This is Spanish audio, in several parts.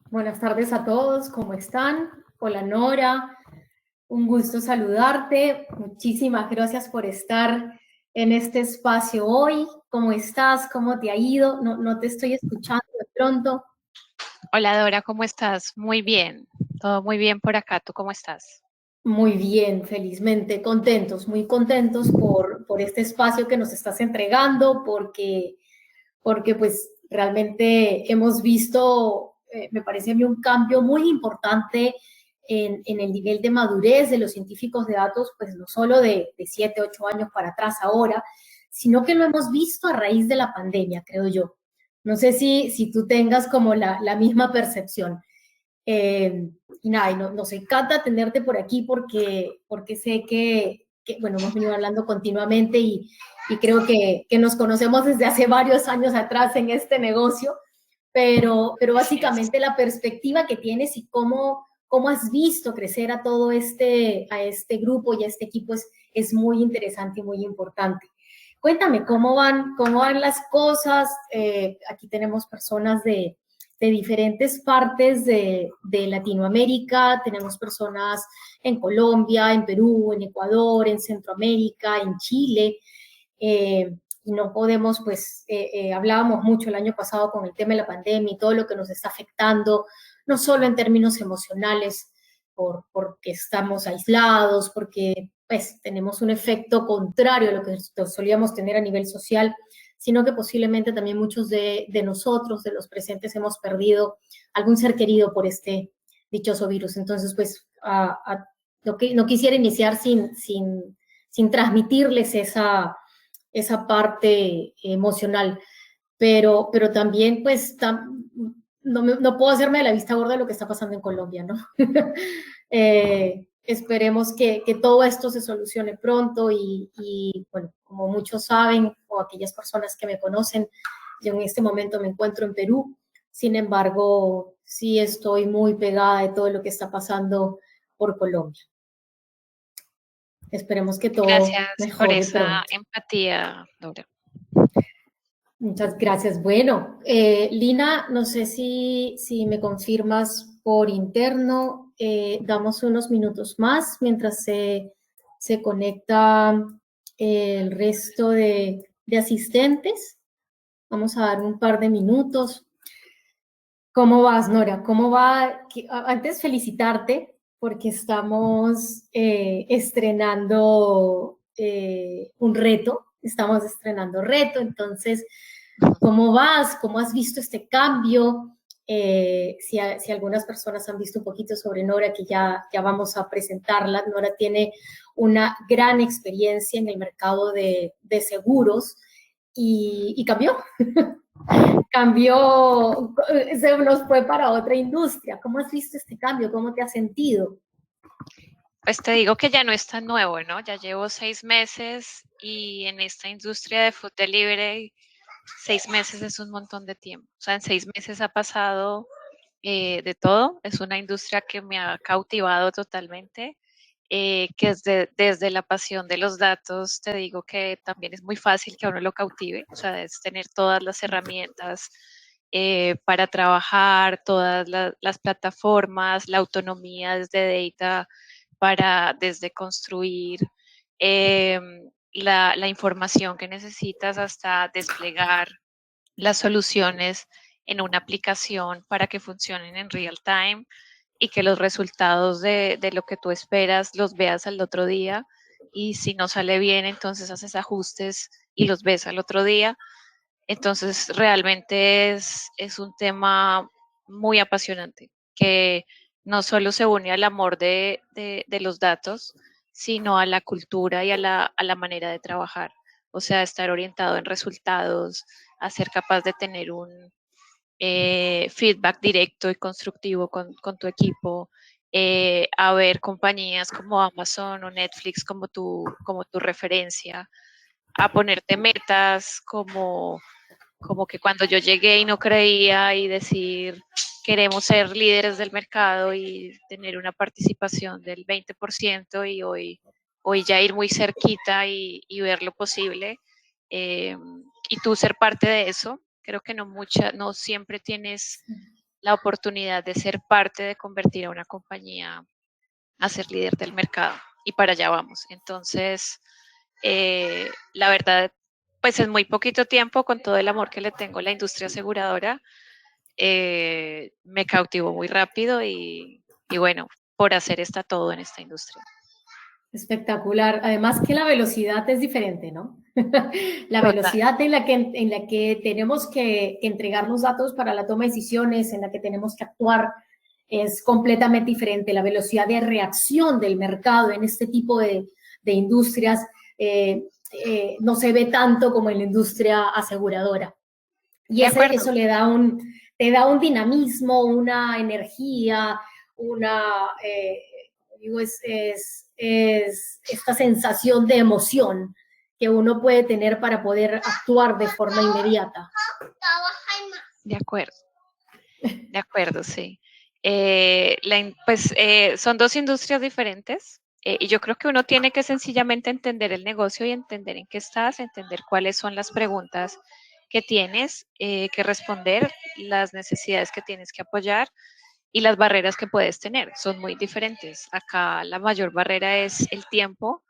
Buenas tardes a todos, ¿cómo están? Hola Nora, un gusto saludarte. Muchísimas gracias por estar en este espacio hoy. ¿Cómo estás? ¿Cómo te ha ido? No te estoy escuchando de pronto. Hola Dora, ¿cómo estás? Muy bien, todo muy bien por acá. ¿Tú cómo estás? Muy bien, felizmente, contentos, muy contentos por este espacio que nos estás entregando, porque pues realmente hemos visto, me parece a mí, un cambio muy importante en el nivel de madurez de los científicos de datos, pues no solo de 7, 8 años para atrás ahora, sino que lo hemos visto a raíz de la pandemia, creo yo. No sé si tú tengas como la misma percepción. Y nada, y nos encanta tenerte por aquí porque sé bueno, hemos venido hablando continuamente y creo que nos conocemos desde hace varios años atrás en este negocio, pero Así es. básicamente la perspectiva que tienes y cómo has visto crecer a todo a este grupo y a este equipo es muy interesante y muy importante. Cuéntame, cómo van las cosas? Aquí tenemos personas de diferentes partes de Latinoamérica, tenemos personas en Colombia, en Perú, en Ecuador, en Centroamérica, en Chile, y no podemos, pues, hablábamos mucho el año pasado con el tema de la pandemia y todo lo que nos está afectando, no solo en términos emocionales, porque estamos aislados, porque pues tenemos un efecto contrario a lo que solíamos tener a nivel social, sino que posiblemente también muchos de nosotros, de los presentes, hemos perdido algún ser querido por este dichoso virus. Entonces, pues, no quisiera iniciar sin transmitirles esa parte emocional, pero también, pues, no puedo hacerme de la vista gorda de lo que está pasando en Colombia, ¿no? Esperemos que todo esto se solucione pronto bueno, como muchos saben, o aquellas personas que me conocen, yo en este momento me encuentro en Perú, sin embargo, sí estoy muy pegada de todo lo que está pasando por Colombia. Esperemos que todo Gracias por mejore esa pronto. empatía, Dora. Muchas gracias. Bueno, Lina, no sé si me confirmas por interno. Damos unos minutos más mientras se conecta el resto de asistentes. Vamos a dar un par de minutos. ¿Cómo vas, Nora? ¿Cómo va? Antes felicitarte porque estamos estrenando un reto. Estamos estrenando reto, entonces ¿cómo vas? ¿Cómo has visto este cambio? Si algunas personas han visto un poquito sobre Nora, que ya vamos a presentarla. Nora tiene una gran experiencia en el mercado de seguros y cambió. Cambió, se nos fue para otra industria. ¿Cómo has visto este cambio? ¿Cómo te has sentido? Pues te digo que ya no es tan nuevo, ¿no? Ya llevo 6 meses y en esta industria de food delivery, 6 meses es un montón de tiempo. O sea, en 6 meses ha pasado de todo. Es una industria que me ha cautivado totalmente. que es desde la pasión de los datos, te digo que también es muy fácil que a uno lo cautive, o sea, es tener todas las herramientas para trabajar, todas las plataformas, la autonomía desde data, para desde construir eh, la información que necesitas hasta desplegar las soluciones en una aplicación para que funcionen en real time y que los resultados de lo que tú esperas los veas al otro día, y si no sale bien, entonces haces ajustes y los ves al otro día. Entonces realmente es un tema muy apasionante que no solo se une al amor de los datos, sino a la cultura y a la manera de trabajar. O sea, estar orientado en resultados, a ser capaz de tener un feedback directo y constructivo con tu equipo, a ver compañías como Amazon o Netflix como tu referencia, a ponerte metas como que cuando yo llegué y no creía y decir, queremos ser líderes del mercado y tener una participación del 20% y hoy ya ir muy cerquita y ver lo posible, eh, y tú ser parte de eso. Creo que no siempre tienes la oportunidad de ser parte de convertir a una compañía a ser líder del mercado, y para allá vamos. Entonces, la verdad, pues en muy poquito tiempo, con todo el amor que le tengo a la industria aseguradora, me cautivó muy rápido y bueno, por hacer está todo en esta industria. Espectacular. Además que la velocidad es diferente, ¿no? La Total. velocidad en la que tenemos que entregar los datos para la toma de decisiones, en la que tenemos que actuar, es completamente diferente. La velocidad de reacción del mercado en este tipo de industrias no se ve tanto como en la industria aseguradora. Y De acuerdo. eso te da un dinamismo, una energía, una, digo, es esta sensación de emoción que uno puede tener para poder actuar de forma inmediata. De acuerdo. De acuerdo, sí. Son dos industrias diferentes, y yo creo que uno tiene que sencillamente entender el negocio y entender en qué estás, entender cuáles son las preguntas que tienes que responder, las necesidades que tienes que apoyar y las barreras que puedes tener. Son muy diferentes. Acá la mayor barrera es el tiempo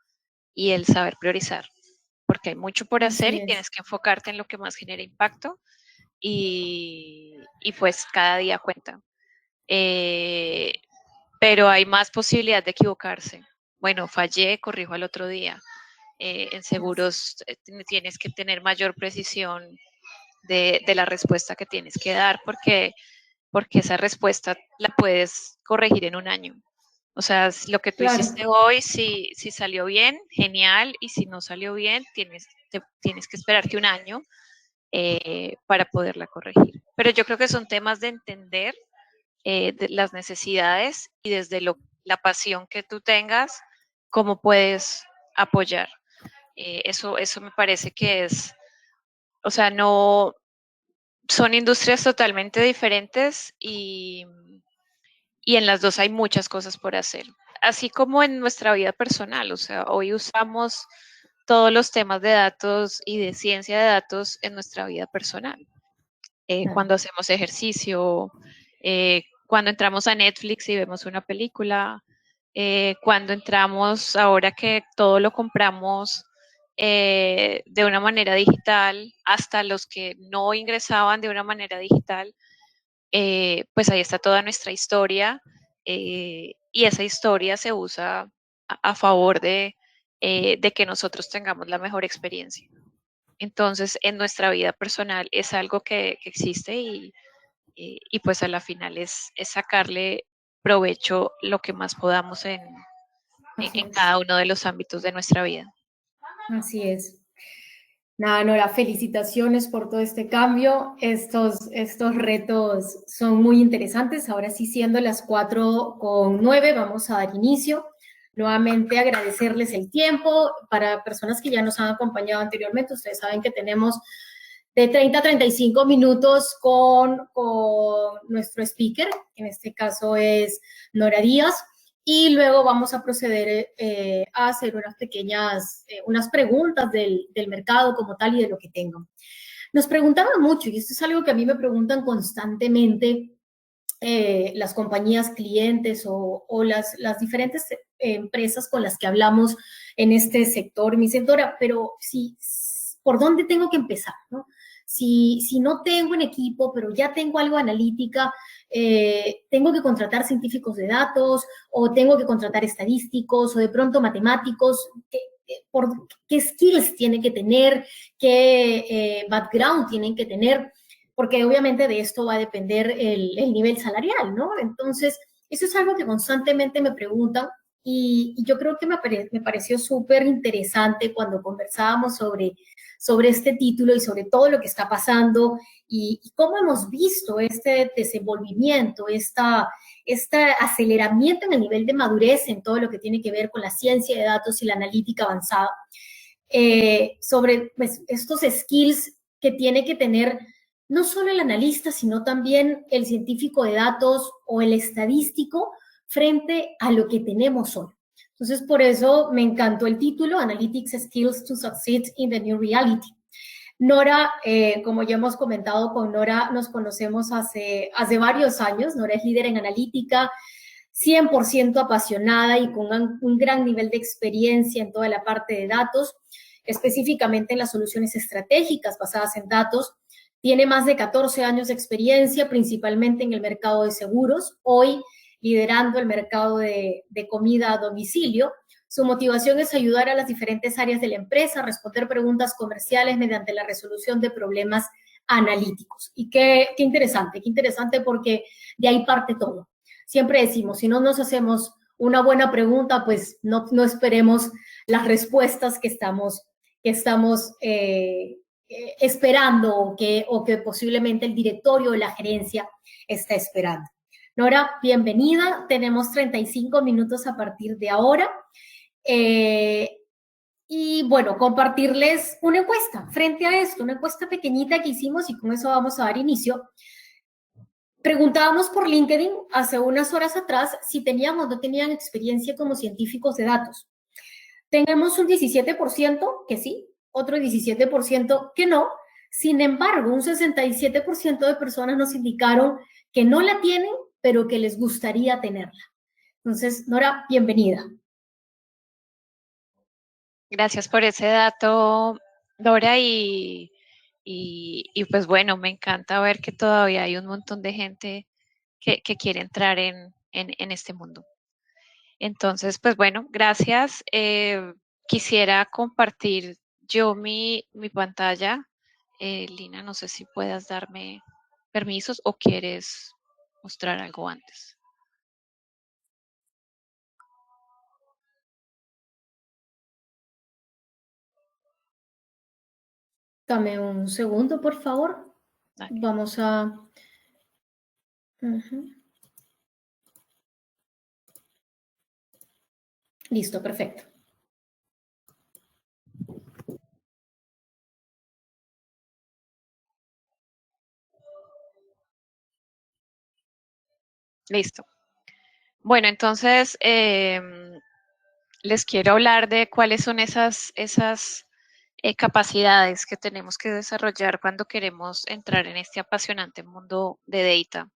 y el saber priorizar, porque hay mucho por hacer Así y es. tienes que enfocarte en lo que más genera impacto, y pues cada día cuenta. Eh, pero hay más posibilidad de equivocarse. Bueno, fallé, corrijo al otro día. En seguros tienes que tener mayor precisión de la respuesta que tienes que dar, porque esa respuesta la puedes corregir en un año. O sea, lo que tú Claro. hiciste hoy, si salió bien, genial, y si no salió bien, tienes que esperarte un año para poderla corregir. Pero yo creo que son temas de entender de las necesidades y desde la pasión que tú tengas, cómo puedes apoyar. Eso me parece que es, o sea, no, son industrias totalmente diferentes y en las dos hay muchas cosas por hacer. Así como en nuestra vida personal, o sea, hoy usamos todos los temas de datos y de ciencia de datos en nuestra vida personal. Cuando hacemos ejercicio, cuando entramos a Netflix y vemos una película, cuando entramos, ahora que todo lo compramos de una manera digital, hasta los que no ingresaban de una manera digital, pues ahí está toda nuestra historia, y esa historia se usa a favor de que nosotros tengamos la mejor experiencia. Entonces, en nuestra vida personal es algo que existe y pues a la final es sacarle provecho lo que más podamos Así en es. cada uno de los ámbitos de nuestra vida. Así es. Nada, Nora, felicitaciones por todo este cambio. Estos retos son muy interesantes. Ahora sí, siendo las 4:09, vamos a dar inicio. Nuevamente agradecerles el tiempo. Para personas que ya nos han acompañado anteriormente, ustedes saben que tenemos de 30 a 35 minutos con nuestro speaker, que en este caso es Nora Díaz. y luego vamos a proceder a hacer unas preguntas del mercado como tal y de lo que tengan. Nos preguntaban mucho, y esto es algo que a mí me preguntan constantemente las compañías clientes o las diferentes empresas con las que hablamos en este sector. Me dicen, Dora, pero si, ¿por dónde tengo que empezar? ¿No? Si no tengo un equipo, pero ya tengo algo de analítica, tengo que contratar científicos de datos o tengo que contratar estadísticos o de pronto matemáticos. ¿Qué skills tienen que tener? ¿Qué background tienen que tener? Porque obviamente de esto va a depender el nivel salarial, ¿no? Entonces, eso es algo que constantemente me preguntan y yo creo que me pareció súper interesante cuando conversábamos sobre este título y sobre todo lo que está pasando y cómo hemos visto este desenvolvimiento, este aceleramiento en el nivel de madurez en todo lo que tiene que ver con la ciencia de datos y la analítica avanzada, sobre pues, estos skills que tiene que tener no solo el analista, sino también el científico de datos o el estadístico frente a lo que tenemos hoy. Entonces, por eso me encantó el título, Analytics Skills to Succeed in the New Reality. Nora, como ya hemos comentado con Nora, nos conocemos hace varios años. Nora es líder en analítica, 100% apasionada y con un gran nivel de experiencia en toda la parte de datos, específicamente en las soluciones estratégicas basadas en datos. Tiene más de 14 años de experiencia, principalmente en el mercado de seguros, hoy liderando el mercado de comida a domicilio. Su motivación es ayudar a las diferentes áreas de la empresa a responder preguntas comerciales mediante la resolución de problemas analíticos. Y qué interesante porque de ahí parte todo. Siempre decimos, si no nos hacemos una buena pregunta, pues no esperemos las respuestas que estamos esperando o que posiblemente el directorio o la gerencia está esperando. Nora, bienvenida. Tenemos 35 minutos a partir de ahora. Y bueno, compartirles una encuesta frente a esto, una encuesta pequeñita que hicimos y con eso vamos a dar inicio. Preguntábamos por LinkedIn hace unas horas atrás si teníamos o no tenían experiencia como científicos de datos. Tenemos un 17% que sí, otro 17% que no. Sin embargo, un 67% de personas nos indicaron que no la tienen, pero que les gustaría tenerla. Entonces, Nora, bienvenida. Gracias por ese dato, Dora, pues bueno, me encanta ver que todavía hay un montón de gente que quiere entrar en este mundo. Entonces, pues bueno, gracias. Quisiera compartir yo mi pantalla. Lina, no sé si puedas darme permisos o quieres mostrar algo antes. Dame un segundo, por favor. Dale. Vamos a... Listo, perfecto. Listo. Bueno, entonces les quiero hablar de cuáles son esas capacidades que tenemos que desarrollar cuando queremos entrar en este apasionante mundo de data.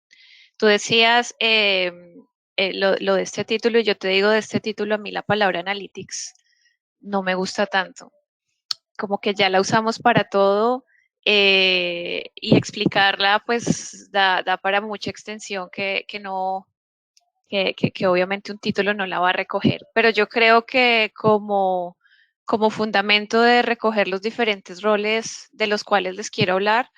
Tú decías lo de este título y yo te digo de este título, a mí la palabra analytics no me gusta tanto. Como que ya la usamos para todo y explicarla pues da para mucha extensión que no, que obviamente un título no la va a recoger. Pero yo creo que como fundamento de recoger los diferentes roles de los cuales les quiero hablar,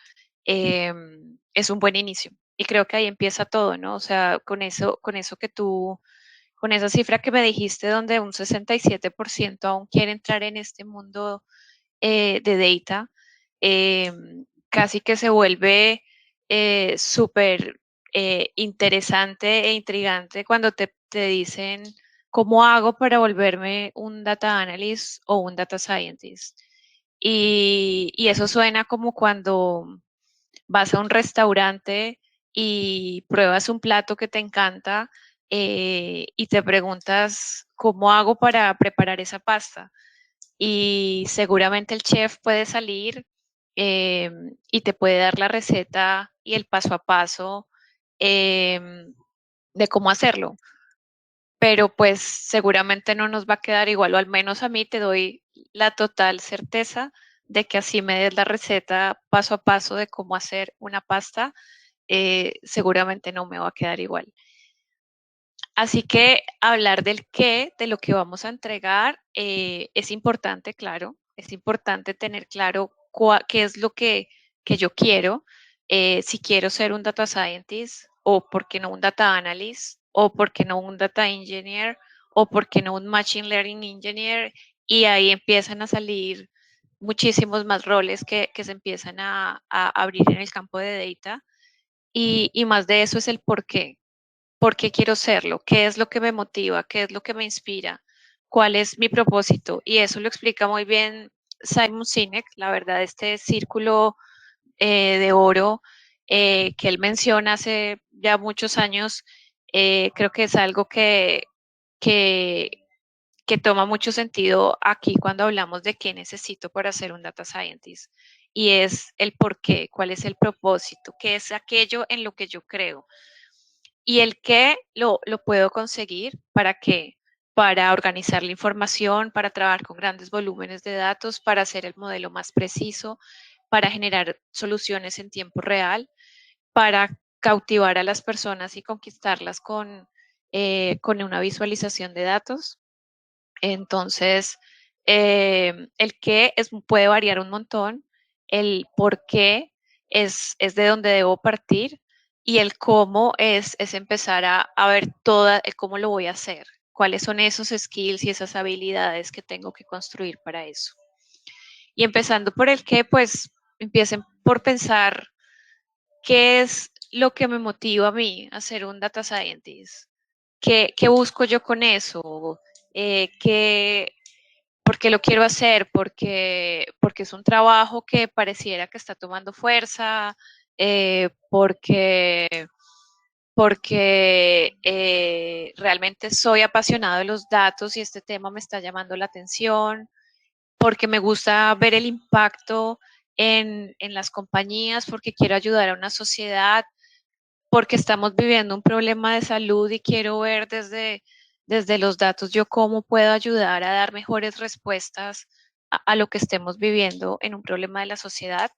es un buen inicio. Y creo que ahí empieza todo, ¿no? O sea, con eso que tú, con esa cifra que me dijiste, donde un 67% aún quiere entrar en este mundo de data, casi que se vuelve súper interesante e intrigante cuando te dicen cómo hago para volverme un data analyst o un data scientist. Y eso suena como cuando vas a un restaurante y pruebas un plato que te encanta y te preguntas, ¿cómo hago para preparar esa pasta? Y seguramente el chef puede salir eh, y te puede dar la receta y el paso a paso eh, de cómo hacerlo, pero pues seguramente no nos va a quedar igual, o al menos a mí te doy la total certeza de que así me des la receta paso a paso de cómo hacer una pasta, seguramente no me va a quedar igual. Así que hablar del qué, de lo que vamos a entregar, es importante, claro, es importante tener claro qué es lo que yo quiero, si quiero ser un data scientist o por qué no un data analyst o por qué no un data engineer o por qué no un machine learning engineer, y ahí empiezan a salir muchísimos más roles que se empiezan a abrir en el campo de data, y más de eso es el por qué quiero serlo, qué es lo que me motiva, qué es lo que me inspira, cuál es mi propósito. Y eso lo explica muy bien Simon Sinek, la verdad, este círculo de oro que él menciona hace ya muchos años, creo que es algo que, que toma mucho sentido aquí cuando hablamos de qué necesito para ser un data scientist. Y es el por qué, cuál es el propósito, qué es aquello en lo que yo creo. Y el qué lo puedo conseguir, ¿para qué? Para organizar la información, para trabajar con grandes volúmenes de datos, para hacer el modelo más preciso, para generar soluciones en tiempo real, para cautivar a las personas y conquistarlas con una visualización de datos. Entonces, el qué puede variar un montón, el por qué es de donde debo partir, y el cómo es empezar a ver cómo lo voy a hacer, cuáles son esos skills y esas habilidades que tengo que construir para eso. Y empezando por el qué, pues empiecen por pensar qué es lo que me motiva a mí a ser un data scientist, qué busco yo con eso, qué, por qué lo quiero hacer, porque es un trabajo que pareciera que está tomando fuerza, porque realmente soy apasionado de los datos y este tema me está llamando la atención, porque me gusta ver el impacto en las compañías, porque quiero ayudar a una sociedad, porque estamos viviendo un problema de salud y quiero ver desde los datos yo cómo puedo ayudar a dar mejores respuestas a lo que estemos viviendo en un problema de la sociedad.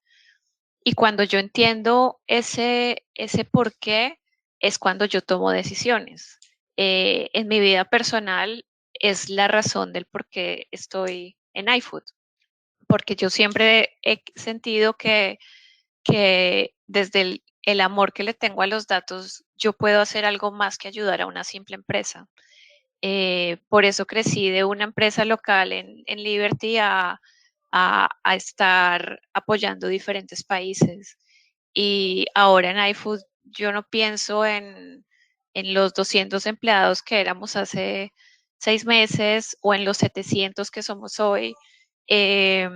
Y cuando yo entiendo ese por qué, es cuando yo tomo decisiones. En mi vida personal es la razón del por qué estoy en iFood, porque yo siempre he sentido que desde el amor que le tengo a los datos, yo puedo hacer algo más que ayudar a una simple empresa. Por eso crecí de una empresa local en Liberty a estar apoyando diferentes países. Y ahora en iFood yo no pienso en los 200 empleados que éramos hace 6 meses o en los 700 que somos hoy, eh,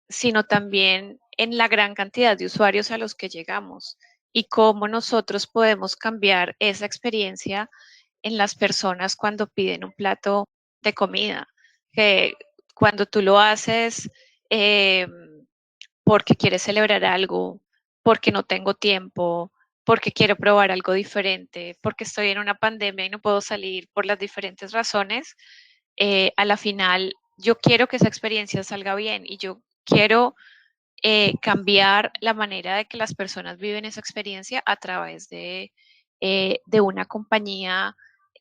sino también en la gran cantidad de usuarios a los que llegamos y cómo nosotros podemos cambiar esa experiencia en las personas cuando piden un plato de comida, que cuando tú lo haces eh, porque quieres celebrar algo, porque no tengo tiempo, porque quiero probar algo diferente, porque estoy en una pandemia y no puedo salir por las diferentes razones, a la final yo quiero que esa experiencia salga bien y yo quiero cambiar la manera de que las personas viven esa experiencia a través de una compañía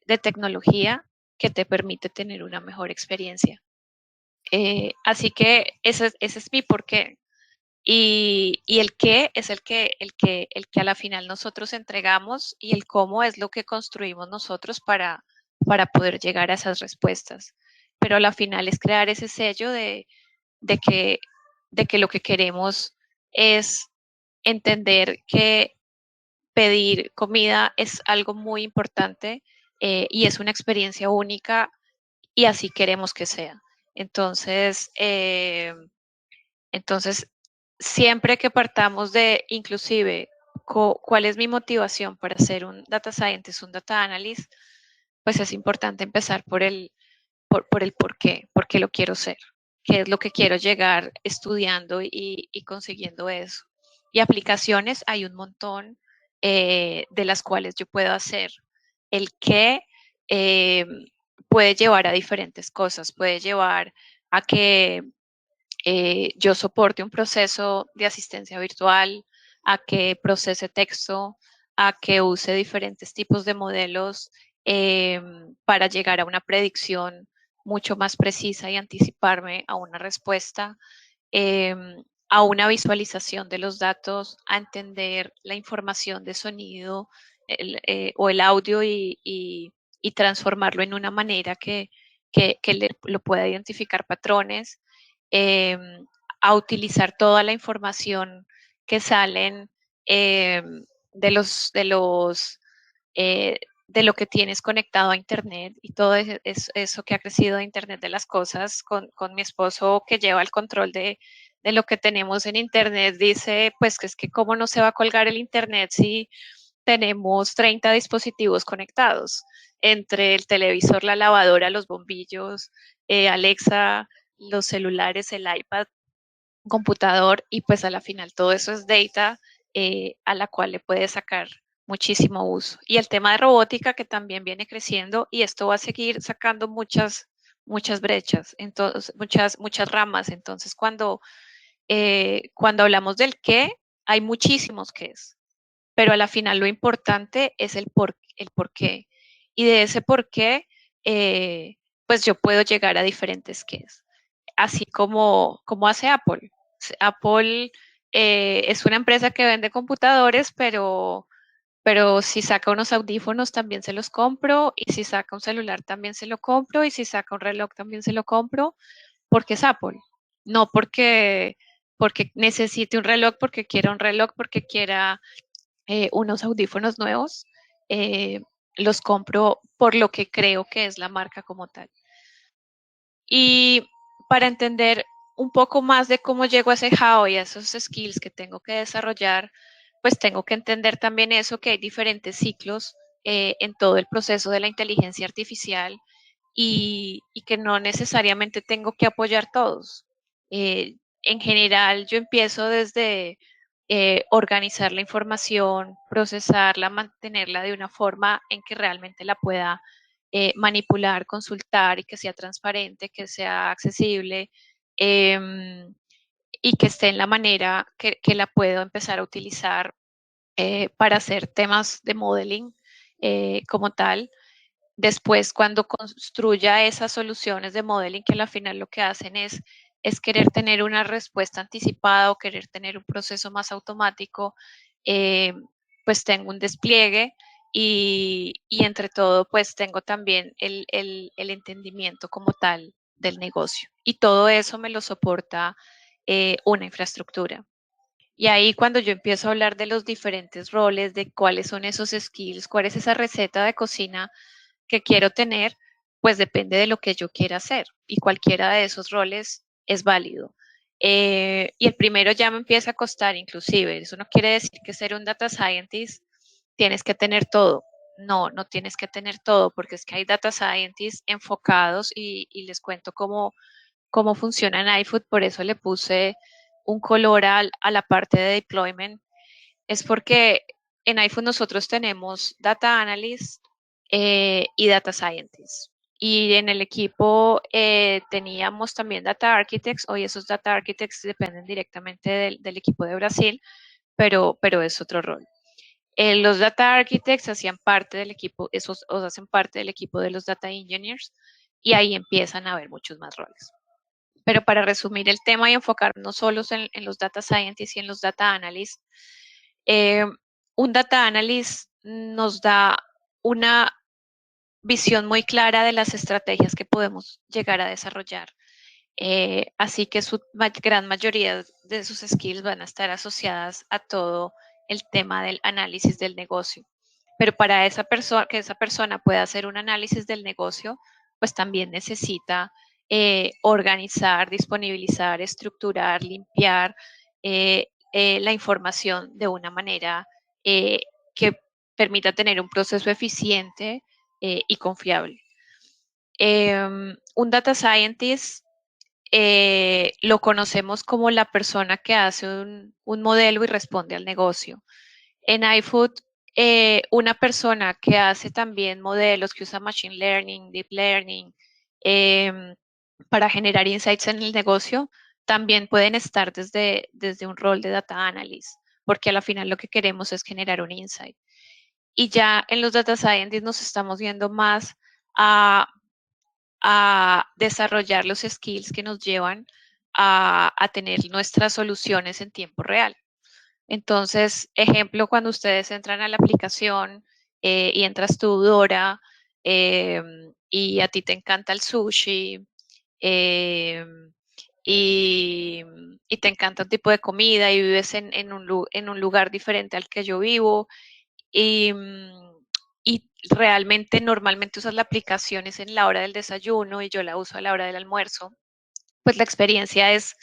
de tecnología que te permite tener una mejor experiencia. Así que ese es mi porqué. Y el qué es el que a la final nosotros entregamos, y el cómo es lo que construimos nosotros para poder llegar a esas respuestas. Pero a la final es crear ese sello de que, de que lo que queremos es entender que pedir comida es algo muy importante, y es una experiencia única y así queremos que sea. Entonces, entonces siempre que partamos de inclusive cuál es mi motivación para ser un data scientist, un data analyst, pues es importante empezar por el por qué lo quiero ser, qué es lo que quiero llegar estudiando y consiguiendo eso. Y aplicaciones hay un montón de las cuales yo puedo hacer. El qué eh, puede llevar a diferentes cosas, puede llevar a que yo soporte un proceso de asistencia virtual, a que procese texto, a que use diferentes tipos de modelos para llegar a una predicción mucho más precisa y anticiparme a una respuesta, eh, a una visualización de los datos, a entender la información de sonido o el audio y transformarlo en una manera que lo pueda identificar patrones, eh, a utilizar toda la información que salen eh, de eh, de lo que tienes conectado a Internet y todo eso que ha crecido de Internet de las cosas con mi esposo que lleva el control de lo que tenemos en Internet, dice, pues que es que cómo no se va a colgar el Internet si tenemos 30 dispositivos conectados entre el televisor, la lavadora, los bombillos, Alexa, los celulares, el iPad, computador y pues a la final todo eso es data a la cual le puede sacar muchísimo uso. Y el tema de robótica que también viene creciendo y esto va a seguir sacando muchas brechas, entonces, muchas ramas. Entonces, cuando hablamos del qué, hay muchísimos qués, pero a la final lo importante es el por qué. Y de ese por qué, pues yo puedo llegar a diferentes qués así como hace Apple. Apple es una empresa que vende computadores, pero si saca unos audífonos también se los compro, y si saca un celular también se lo compro, y si saca un reloj también se lo compro, porque es Apple. No porque necesite un reloj, porque quiera un reloj, porque quiera unos audífonos nuevos. eh, los compro por lo que creo que es la marca como tal. Y para entender un poco más de cómo llego a ese how y a esos skills que tengo que desarrollar, pues tengo que entender también eso, que hay diferentes ciclos en todo el proceso de la inteligencia artificial y que no necesariamente tengo que apoyar todos. En general, yo empiezo desde organizar la información, procesarla, mantenerla de una forma en que realmente la pueda manipular, consultar y que sea transparente, que sea accesible y que esté en la manera que la puedo empezar a utilizar para hacer temas de modeling como tal. Después, cuando construya esas soluciones de modeling, que al final lo que hacen es querer tener una respuesta anticipada o querer tener un proceso más automático, eh, pues tengo un despliegue y entre todo, pues tengo también el entendimiento como tal del negocio. Y todo eso me lo soporta una infraestructura. Y ahí cuando yo empiezo a hablar de los diferentes roles, de cuáles son esos skills, cuál es esa receta de cocina que quiero tener, pues depende de lo que yo quiera hacer y cualquiera de esos roles es válido. Y el primero ya me empieza a costar inclusive. Eso no quiere decir que ser un data scientist tienes que tener todo. No, no tienes que tener todo porque es que hay data scientists enfocados y les cuento cómo funciona en iFood. Por eso le puse un color a la parte de deployment. Es porque en iPhone nosotros tenemos data analyst y data scientist. Y en el equipo teníamos también data architects. Hoy esos data architects dependen directamente del equipo de Brasil, pero es otro rol. Los data architects hacían parte del equipo, esos hacen parte del equipo de los data engineers y ahí empiezan a haber muchos más roles. Pero para resumir el tema y enfocarnos solo en los data scientists y en los data analysts, eh, un data analyst nos da una visión muy clara de las estrategias que podemos llegar a desarrollar. Así que su gran mayoría de sus skills van a estar asociadas a todo el tema del análisis del negocio. Pero para esa persona, que esa persona pueda hacer un análisis del negocio, pues también necesita organizar, disponibilizar, estructurar, limpiar la información de una manera que permita tener un proceso eficiente y confiable. Un data scientist lo conocemos como la persona que hace un modelo y responde al negocio. En iFood, una persona que hace también modelos, que usa Machine Learning, Deep Learning, em, para generar insights en el negocio, también pueden estar desde un rol de Data Analyst, porque a la final lo que queremos es generar un insight. Y ya en los Data Scientists nos estamos viendo más a desarrollar los skills que nos llevan a tener nuestras soluciones en tiempo real. Entonces, ejemplo, cuando ustedes entran a la aplicación y entras tú, Dora, y a ti te encanta el sushi, eh, y, y te encanta un tipo de comida y vives en un lugar diferente al que yo vivo, y, y realmente normalmente usas la aplicación es en la hora del desayuno y yo la uso a la hora del almuerzo, pues la experiencia es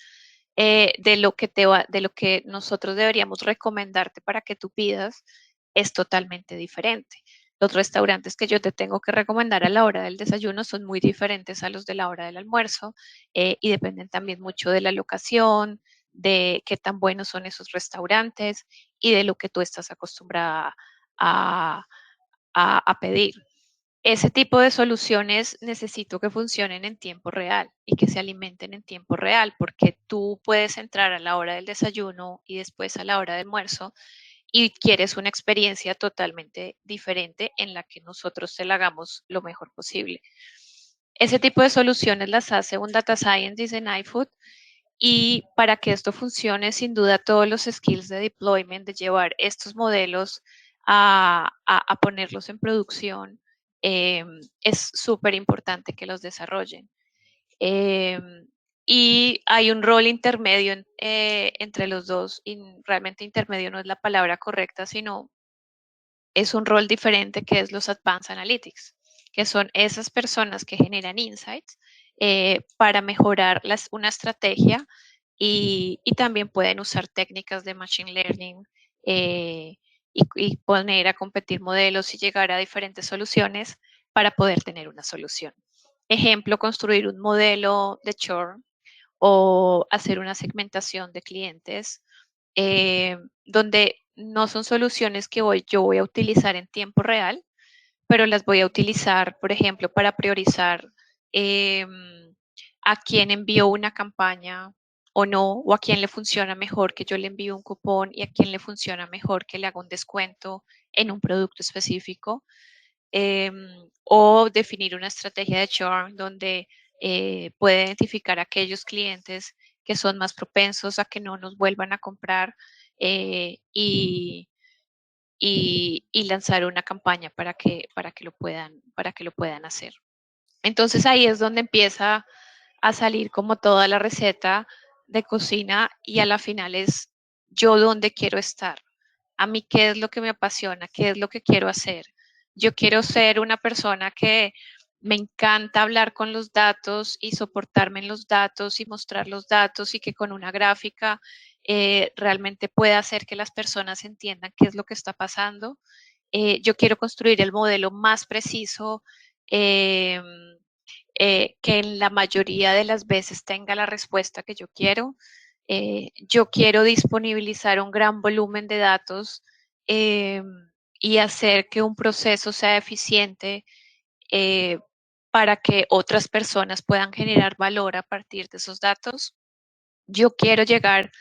de lo que nosotros deberíamos recomendarte para que tú pidas es totalmente diferente. Los restaurantes que yo te tengo que recomendar a la hora del desayuno son muy diferentes a los de la hora del almuerzo y dependen también mucho de la locación, de qué tan buenos son esos restaurantes y de lo que tú estás acostumbrada a, a pedir. Ese tipo de soluciones necesito que funcionen en tiempo real y que se alimenten en tiempo real, porque tú puedes entrar a la hora del desayuno y después a la hora del almuerzo y quieres una experiencia totalmente diferente en la que nosotros te la hagamos lo mejor posible. Ese tipo de soluciones las hace un Data Scientist en iFood y para que esto funcione, sin duda, todos los skills de deployment, de llevar estos modelos a ponerlos en producción, eh, es súper importante que los desarrollen. Eh, y hay un rol intermedio entre los dos, y realmente intermedio no es la palabra correcta, sino es un rol diferente que es los Advanced Analytics, que son esas personas que generan insights para mejorar una estrategia y también pueden usar técnicas de Machine Learning y poner a competir modelos y llegar a diferentes soluciones para poder tener una solución. Ejemplo, construir un modelo de churn o hacer una segmentación de clientes donde no son soluciones que yo voy a utilizar en tiempo real, pero las voy a utilizar, por ejemplo, para priorizar eh, a quién envío una campaña o no, o a quién le funciona mejor que yo le envíe un cupón y a quién le funciona mejor que le haga un descuento en un producto específico, o definir una estrategia de churn donde puede identificar aquellos clientes que son más propensos a que no nos vuelvan a comprar y lanzar una campaña para que lo puedan hacer. Entonces ahí es donde empieza a salir como toda la receta de cocina y a la final es yo dónde quiero estar, a mí qué es lo que me apasiona, qué es lo que quiero hacer. Yo quiero ser una persona que me encanta hablar con los datos y soportarme en los datos y mostrar los datos y que con una gráfica realmente pueda hacer que las personas entiendan qué es lo que está pasando. Yo quiero construir el modelo más preciso eh, que en la mayoría de las veces tenga la respuesta que yo quiero. Yo quiero disponibilizar un gran volumen de datos eh, y hacer que un proceso sea eficiente eh, para que otras personas puedan generar valor a partir de esos datos. Yo quiero llegar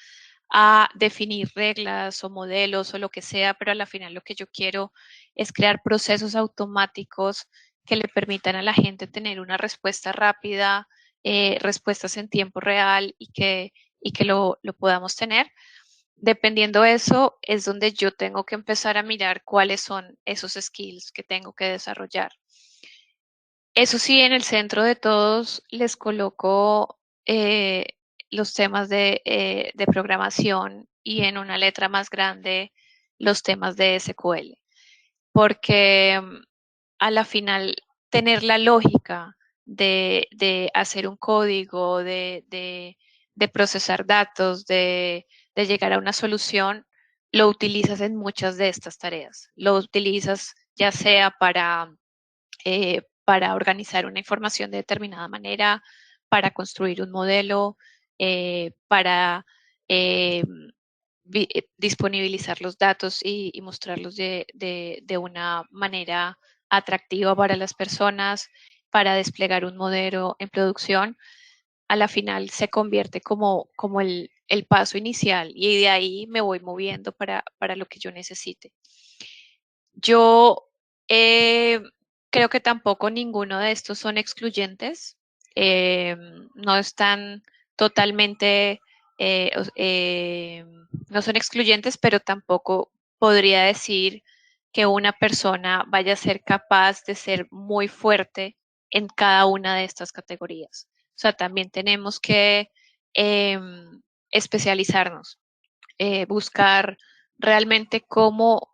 a definir reglas o modelos o lo que sea, pero a la final lo que yo quiero es crear procesos automáticos que le permitan a la gente tener una respuesta rápida, respuestas en tiempo real y que lo podamos tener. Dependiendo de eso, es donde yo tengo que empezar a mirar cuáles son esos skills que tengo que desarrollar. Eso sí, en el centro de todos les coloco los temas de programación y en una letra más grande los temas de SQL, porque a la final tener la lógica de hacer un código, de procesar datos, de llegar a una solución, lo utilizas en muchas de estas tareas. Lo utilizas ya sea para para organizar una información de determinada manera, para construir un modelo, para eh, disponibilizar los datos y mostrarlos de una manera atractiva para las personas, para desplegar un modelo en producción, a la final se convierte como el paso inicial y de ahí me voy moviendo para lo que yo necesite. Yo eh, creo que tampoco ninguno de estos son excluyentes, eh, no están totalmente, no son excluyentes, pero tampoco podría decir que una persona vaya a ser capaz de ser muy fuerte en cada una de estas categorías. O sea, también tenemos que especializarnos, buscar realmente cómo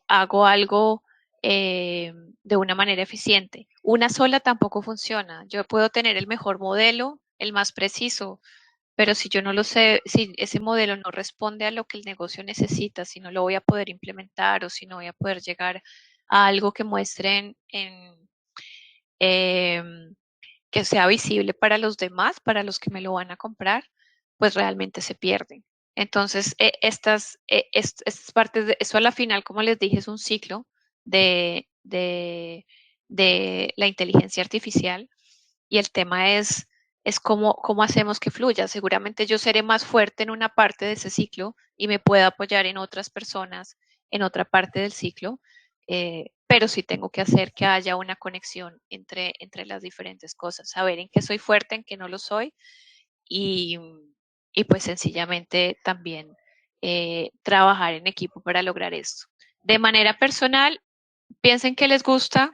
hago algo eh, de una manera eficiente. Una sola tampoco funciona. Yo puedo tener el mejor modelo, el más preciso, pero si yo no lo sé, si ese modelo no responde a lo que el negocio necesita, si no lo voy a poder implementar o si no voy a poder llegar a algo que muestren em, que sea visible para los demás, para los que me lo van a comprar, pues realmente se pierden. Entonces, estas partes de eso a la final, como les dije, es un ciclo de, de, de la inteligencia artificial y el tema es cómo hacemos que fluya. Seguramente yo seré más fuerte en una parte de ese ciclo y me puedo apoyar en otras personas en otra parte del ciclo, pero sí tengo que hacer que haya una conexión entre las diferentes cosas, saber en qué soy fuerte, en qué no lo soy y, y pues sencillamente también trabajar en equipo para lograr esto. De manera personal, piensen qué les gusta,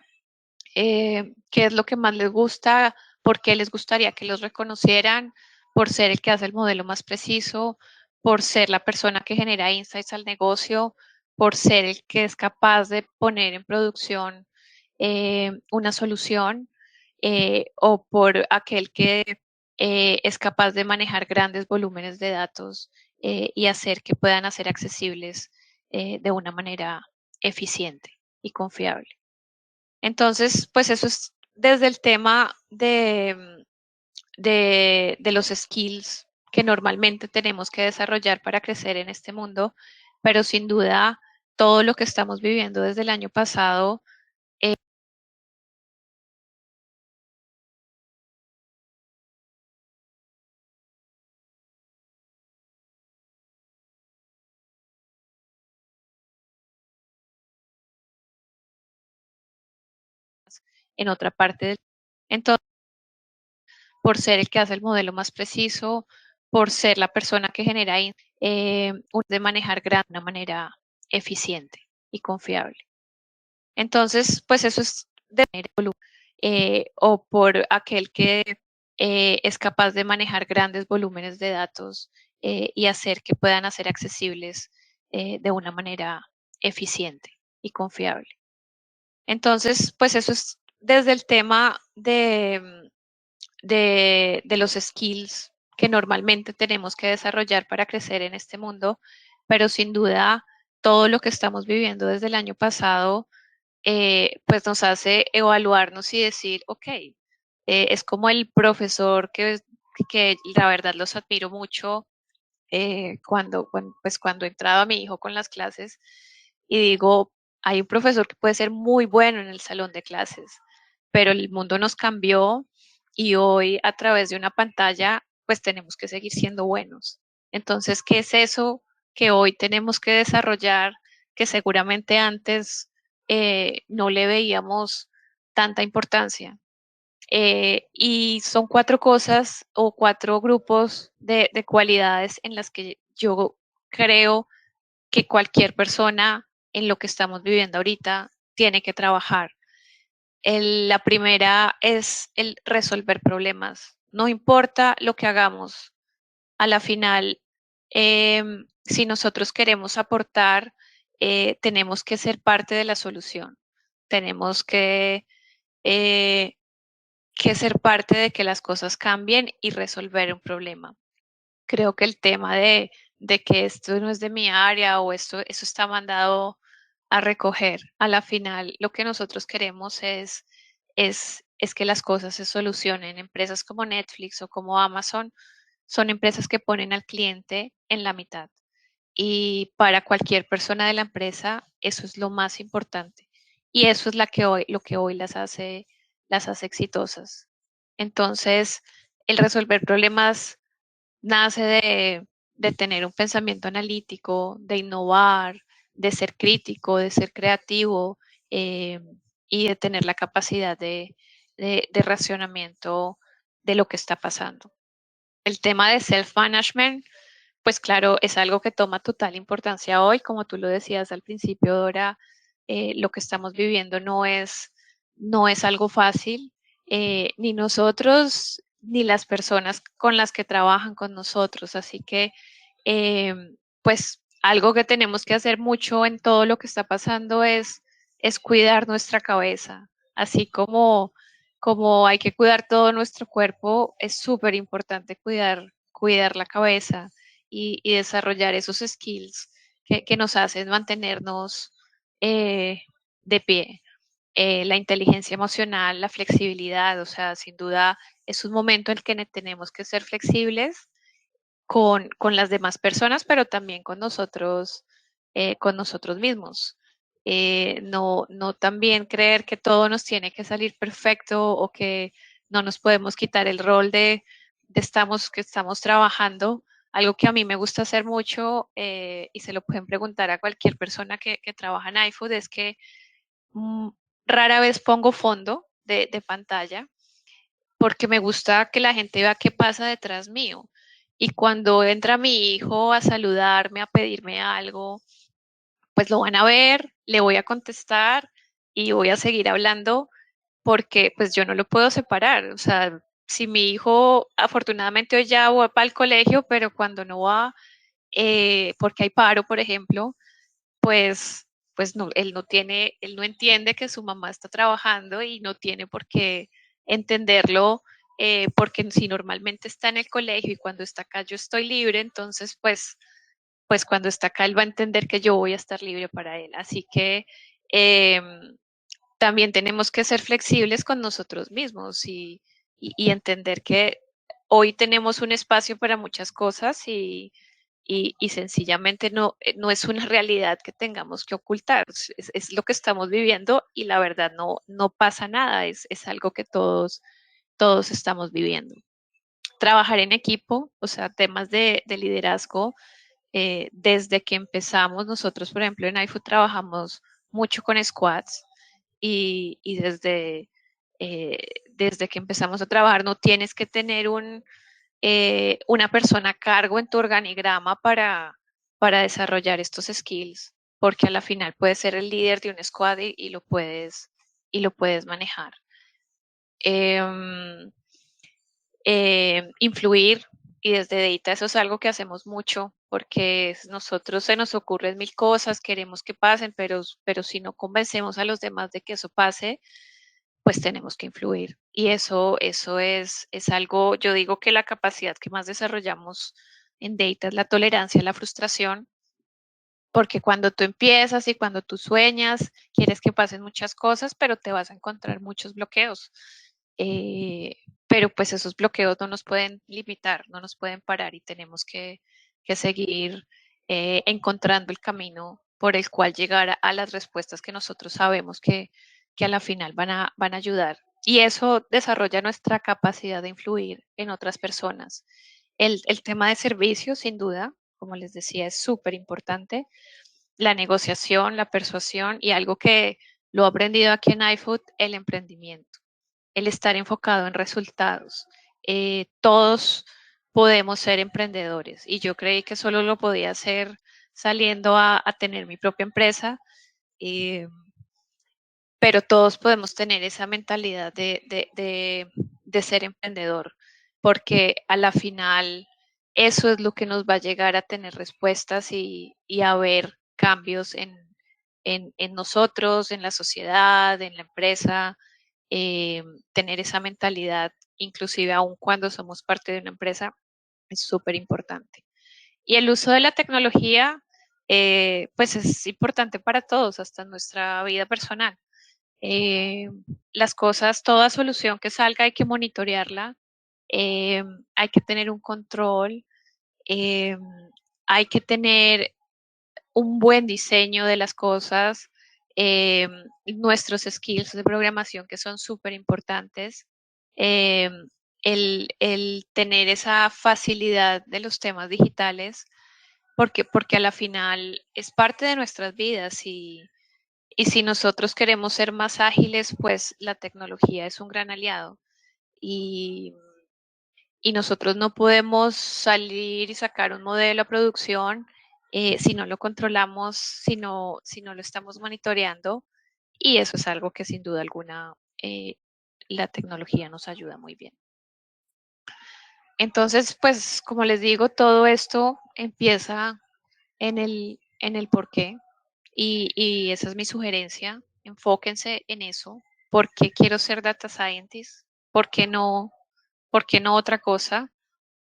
qué es lo que más les gusta, por qué les gustaría que los reconocieran, por ser el que hace el modelo más preciso, por ser la persona que genera insights al negocio, por ser el que es capaz de poner en producción una solución, o por aquel que es capaz de manejar grandes volúmenes de datos y hacer que puedan ser accesibles de una manera eficiente y confiable. Entonces, pues eso es desde el tema de los skills que normalmente tenemos que desarrollar para crecer en este mundo, pero sin duda todo lo que estamos viviendo desde el año pasado en otra parte del... Entonces, por ser el que hace el modelo más preciso, por ser la persona que genera de manejar de una manera eficiente y confiable. Entonces, pues eso es de manera o por aquel que es capaz de manejar grandes volúmenes de datos y hacer que puedan ser accesibles de una manera eficiente y confiable. Entonces, pues eso es desde el tema de los skills que normalmente tenemos que desarrollar para crecer en este mundo, pero sin duda todo lo que estamos viviendo desde el año pasado pues nos hace evaluarnos y decir, ok, es como el profesor que la verdad los admiro mucho pues cuando entraba mi hijo con las clases y digo, hay un profesor que puede ser muy bueno en el salón de clases, pero el mundo nos cambió y hoy a través de una pantalla pues tenemos que seguir siendo buenos. Entonces, ¿qué es eso que hoy tenemos que desarrollar que seguramente antes no le veíamos tanta importancia? Y son cuatro cosas o cuatro grupos de cualidades en las que yo creo que cualquier persona en lo que estamos viviendo ahorita tiene que trabajar. La primera es el resolver problemas. No importa lo que hagamos, a la final, si nosotros queremos aportar, tenemos que ser parte de la solución. Tenemos eh, que ser parte de que las cosas cambien y resolver un problema. Creo que el tema de que esto no es de mi área o eso está mandado a recoger, a la final lo que nosotros queremos es es que las cosas se solucionen. Empresas como Netflix o como Amazon son empresas que ponen al cliente en la mitad. Y para cualquier persona de la empresa, eso es lo más importante. Y eso es lo que hoy las hace exitosas. Entonces, el resolver problemas nace de tener un pensamiento analítico, de innovar, de ser crítico, de ser creativo, eh, y de tener la capacidad de racionamiento de lo que está pasando. El tema de self-management, pues claro, es algo que toma total importancia hoy, como tú lo decías al principio, Dora. Lo que estamos viviendo no es algo fácil. Ni nosotros ni las personas con las que trabajan con nosotros. Así que, eh, pues algo que tenemos que hacer mucho en todo lo que está pasando es cuidar nuestra cabeza, así como hay que cuidar todo nuestro cuerpo, es súper importante cuidar la cabeza y desarrollar esos skills que nos hacen mantenernos eh, de pie. La inteligencia emocional, la flexibilidad, o sea, sin duda es un momento en el que tenemos que ser flexibles con las demás personas, pero también con nosotros mismos. No también creer que todo nos tiene que salir perfecto o que no nos podemos quitar el rol que estamos trabajando. Algo que a mí me gusta hacer mucho, y se lo pueden preguntar a cualquier persona que trabaja en iFood, es que mm, rara vez pongo fondo de pantalla porque me gusta que la gente vea qué pasa detrás mío. Y cuando entra mi hijo a saludarme, a pedirme algo, pues lo van a ver, le voy a contestar y voy a seguir hablando porque pues yo no lo puedo separar. O sea, si mi hijo afortunadamente hoy ya va para el colegio, pero cuando no va, porque hay paro, por ejemplo, pues, pues no, él no entiende que su mamá está trabajando y no tiene por qué entenderlo, porque si normalmente está en el colegio y cuando está acá yo estoy libre, entonces pues cuando está acá él va a entender que yo voy a estar libre para él. Así que eh, también tenemos que ser flexibles con nosotros mismos y entender que hoy tenemos un espacio para muchas cosas y sencillamente no es una realidad que tengamos que ocultar. Es lo que estamos viviendo y la verdad no pasa nada, es algo que todos estamos viviendo. Trabajar en equipo, o sea, temas de liderazgo, desde que empezamos, nosotros, por ejemplo, en iFood trabajamos mucho con squads y eh, desde que empezamos a trabajar no tienes que tener una persona a cargo en tu organigrama para desarrollar estos skills, porque a la final puedes ser el líder de un squad y lo puedes manejar. Em, Influir y desde Data eso es algo que hacemos mucho porque nosotros se nos ocurren mil cosas, queremos que pasen, pero si no convencemos a los demás de que eso pase, pues tenemos que influir. Y eso es algo, yo digo que la capacidad que más desarrollamos en Data es la tolerancia a la frustración, porque cuando tú empiezas y cuando tú sueñas, quieres que pasen muchas cosas, pero te vas a encontrar muchos bloqueos. Eh, pero pues esos bloqueos no nos pueden limitar, no nos pueden parar y tenemos que seguir encontrando el camino por el cual llegar a las respuestas que nosotros sabemos que a la final van a ayudar. Y eso desarrolla nuestra capacidad de influir en otras personas. El tema de servicio, sin duda, como les decía, es súper importante. La negociación, la persuasión y algo que lo he aprendido aquí en iFood, el emprendimiento, el estar enfocado en resultados. Todos podemos ser emprendedores y yo creí que solo lo podía hacer saliendo a tener mi propia empresa, eh, pero todos podemos tener esa mentalidad de ser emprendedor, porque a la final eso es lo que nos va a llegar a tener respuestas y a ver cambios en nosotros, en la sociedad, en la empresa, eh, tener esa mentalidad, inclusive aún cuando somos parte de una empresa, es súper importante. Y el uso de la tecnología, pues es importante para todos, hasta en nuestra vida personal. Eh, las cosas, toda solución que salga hay que monitorearla, eh, hay que tener un control, eh, hay que tener un buen diseño de las cosas, eh, nuestros skills de programación que son súper importantes, eh, el tener esa facilidad de los temas digitales, porque a la final es parte de nuestras vidas y si nosotros queremos ser más ágiles, pues la tecnología es un gran aliado. Y, y nosotros no podemos salir y sacar un modelo a producción si no lo controlamos, si no lo estamos monitoreando. Y eso es algo que sin duda alguna la tecnología nos ayuda muy bien. Entonces, pues como les digo, todo esto empieza en el por qué y esa es mi sugerencia. Enfóquense en eso. ¿Por qué quiero ser data scientist? ¿Por qué no? ¿Por qué no otra cosa?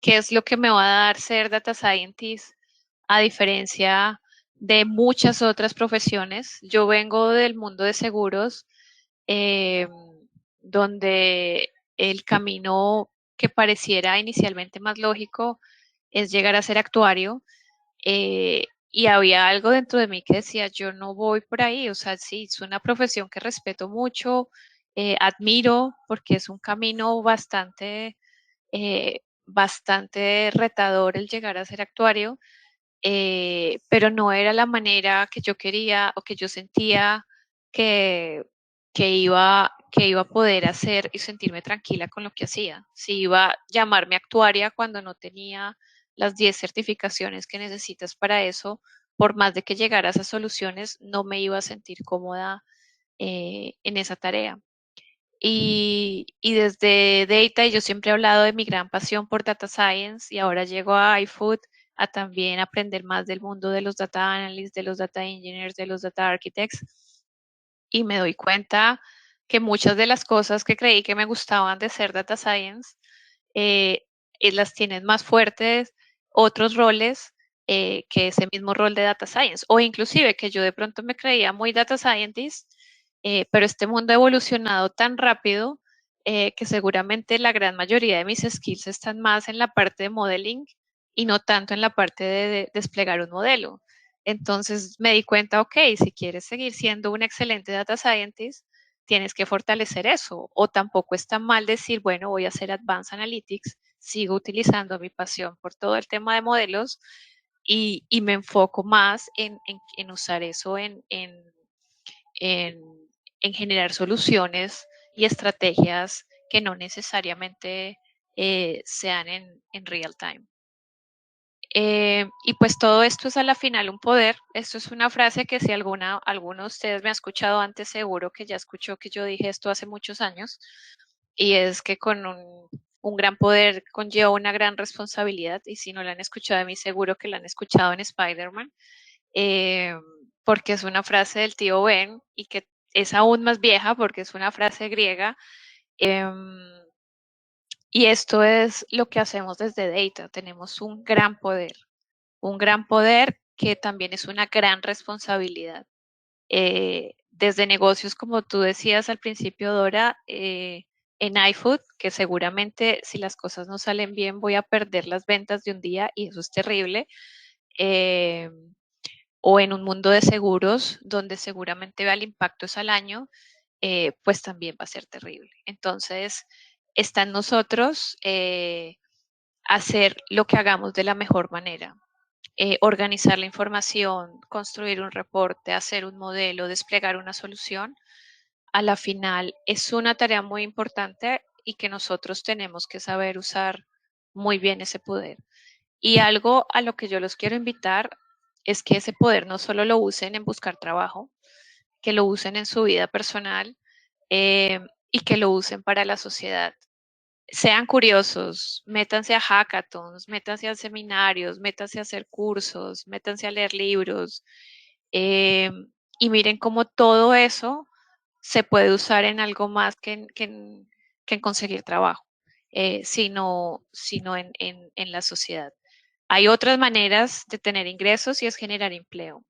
¿Qué es lo que me va a dar ser data scientist a diferencia de muchas otras profesiones? Yo vengo del mundo de seguros, eh, donde el camino que pareciera inicialmente más lógico es llegar a ser actuario. Y había algo dentro de mí que decía, yo no voy por ahí, o sea, sí, es una profesión que respeto mucho, admiro, porque es un camino bastante retador el llegar a ser actuario, pero no era la manera que yo quería o que yo sentía que, que iba a poder hacer y sentirme tranquila con lo que hacía. Si iba a llamarme actuaria cuando no tenía las 10 certificaciones que necesitas para eso, por más de que llegara a esas soluciones, no me iba a sentir cómoda en esa tarea. Y desde Data, yo siempre he hablado de mi gran pasión por Data Science y ahora llego a iFood a también aprender más del mundo de los Data Analysts, de los Data Engineers, de los Data Architects. Y me doy cuenta que muchas de las cosas que creí que me gustaban de ser Data Science eh, las tienen más fuertes otros roles que ese mismo rol de Data Science. O inclusive que yo de pronto me creía muy Data Scientist, pero este mundo ha evolucionado tan rápido que seguramente la gran mayoría de mis skills están más en la parte de modeling y no tanto en la parte de desplegar un modelo. Entonces me di cuenta, ok, si quieres seguir siendo un excelente data scientist, tienes que fortalecer eso. O tampoco está mal decir, bueno, voy a hacer Advanced Analytics, sigo utilizando mi pasión por todo el tema de modelos y me enfoco más en usar eso en, en generar soluciones y estrategias que no necesariamente sean en real time. Y pues todo esto es a la final un poder. Esto es una frase que si alguno de ustedes me ha escuchado antes, seguro que ya escuchó que yo dije esto hace muchos años. Y es que con un gran poder conlleva una gran responsabilidad. Y si no la han escuchado de mí, seguro que la han escuchado en Spider-Man. eh, Porque es una frase del tío Ben y que es aún más vieja porque es una frase griega. em, y esto es lo que hacemos desde Data. Tenemos un gran poder que también es una gran responsabilidad. Desde negocios, como tú decías al principio, Dora, en iFood, que seguramente si las cosas no salen bien voy a perder las ventas de un día y eso es terrible. eh, o en un mundo de seguros, donde seguramente vea el impacto es al año, pues también va a ser terrible. Entonces, está en nosotros hacer lo que hagamos de la mejor manera. Organizar la información, construir un reporte, hacer un modelo, desplegar una solución, a la final es una tarea muy importante y que nosotros tenemos que saber usar muy bien ese poder. Y algo a lo que yo los quiero invitar es que ese poder no solo lo usen en buscar trabajo, que lo usen en su vida personal y que lo usen para la sociedad. Sean curiosos, métanse a hackathons, métanse a seminarios, métanse a hacer cursos, métanse a leer libros eh, y miren cómo todo eso se puede usar en algo más que en conseguir trabajo, sino en la sociedad. Hay otras maneras de tener ingresos y es generar empleo.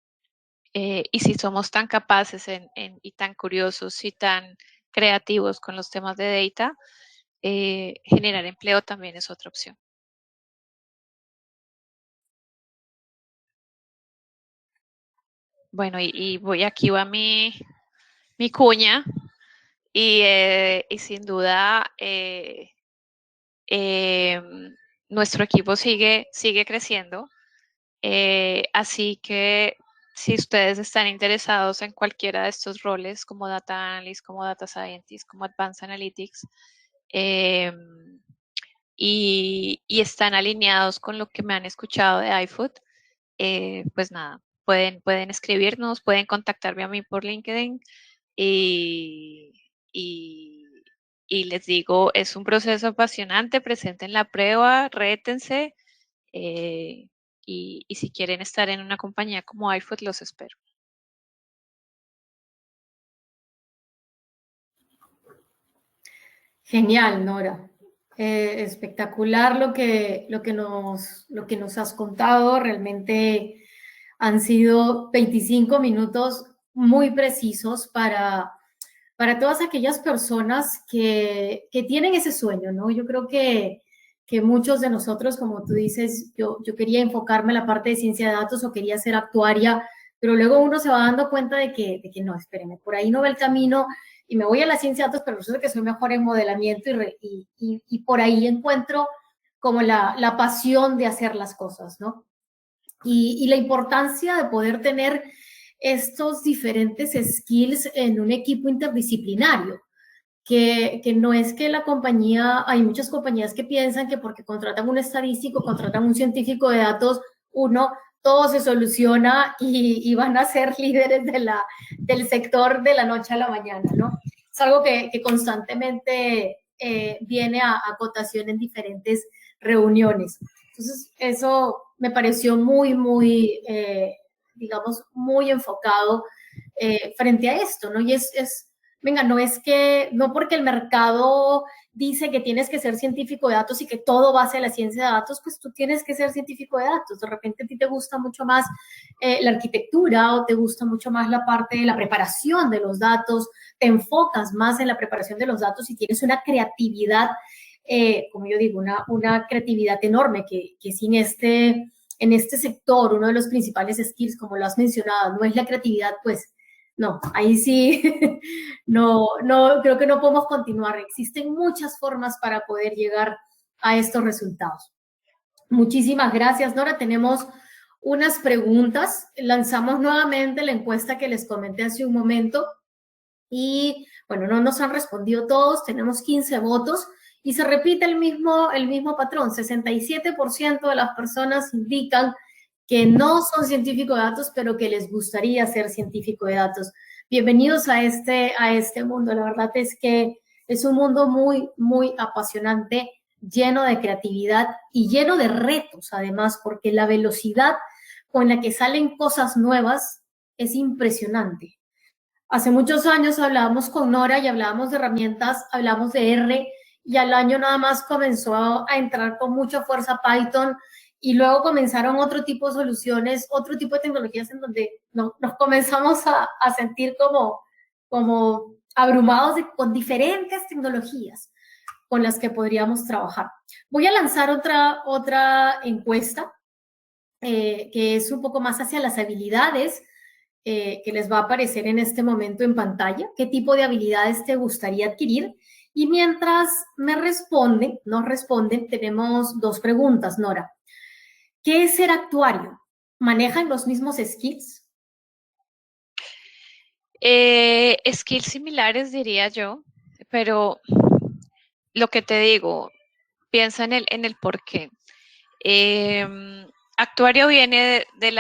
Y si somos tan capaces y tan curiosos y tan creativos con los temas de data, generar empleo también es otra opción. Bueno, y voy aquí va mi cuña y sin duda eh, nuestro equipo sigue creciendo. Así que si ustedes están interesados en cualquiera de estos roles, como Data Analyst, como Data Scientist, como Advanced Analytics, eh, y están alineados con lo que me han escuchado de iFood, pues nada, pueden escribirnos, pueden contactarme a mí por LinkedIn y, y, y les digo, es un proceso apasionante, presenten la prueba, rétense y si quieren estar en una compañía como iFood, los espero. Genial, Nora. Espectacular lo que nos has contado. Realmente han sido 25 minutos muy precisos para todas aquellas personas que tienen ese sueño, ¿no? Yo creo que muchos de nosotros, como tú dices, yo quería enfocarme en la parte de ciencia de datos o quería ser actuaria, pero luego uno se va dando cuenta de que no, espéreme, por ahí no va el camino y me voy a la ciencia de datos, pero resulta que soy mejor en modelamiento y por ahí encuentro como la pasión de hacer las cosas, ¿no? Y la importancia de poder tener estos diferentes skills en un equipo interdisciplinario, que no es que la compañía, hay muchas compañías que piensan que porque contratan un estadístico, contratan un científico de datos, uno, todo se soluciona y van a ser líderes del sector de la noche a la mañana, ¿no? Es algo que constantemente viene a cotación en diferentes reuniones. Entonces, eso me pareció digamos, muy enfocado frente a esto, ¿no? Y venga, no es que, no porque el mercado dice que tienes que ser científico de datos y que todo va hacia la ciencia de datos, pues tú tienes que ser científico de datos. De repente a ti te gusta mucho más la arquitectura o te gusta mucho más la parte de la preparación de los datos, te enfocas más en la preparación de los datos y tienes una creatividad, como yo digo, una creatividad enorme que sin en este sector, uno de los principales skills, como lo has mencionado, no es la creatividad, pues no, ahí sí, no, creo que no podemos continuar. Existen muchas formas para poder llegar a estos resultados. Muchísimas gracias, Nora. Tenemos unas preguntas. Lanzamos nuevamente la encuesta que les comenté hace un momento y, bueno, no nos han respondido todos. Tenemos 15 votos y se repite el mismo patrón. 67% de las personas indican que no son científicos de datos, pero que les gustaría ser científico de datos. Bienvenidos a este mundo. La verdad es que es un mundo muy apasionante, lleno de creatividad y lleno de retos, además, porque la velocidad con la que salen cosas nuevas es impresionante. Hace muchos años hablábamos con Nora y hablábamos de herramientas, hablábamos de R, y al año nada más comenzó a entrar con mucha fuerza Python, y luego comenzaron otro tipo de soluciones, otro tipo de tecnologías en donde nos comenzamos a sentir como abrumados con diferentes tecnologías con las que podríamos trabajar. Voy a lanzar otra encuesta que es un poco más hacia las habilidades que les va a aparecer en este momento en pantalla. ¿Qué tipo de habilidades te gustaría adquirir? Y mientras nos responden, tenemos dos preguntas, Nora. ¿Qué es ser actuario? ¿Manejan los mismos skills? Skills similares, diría yo, pero lo que te digo, piensa en el por qué. Actuario viene de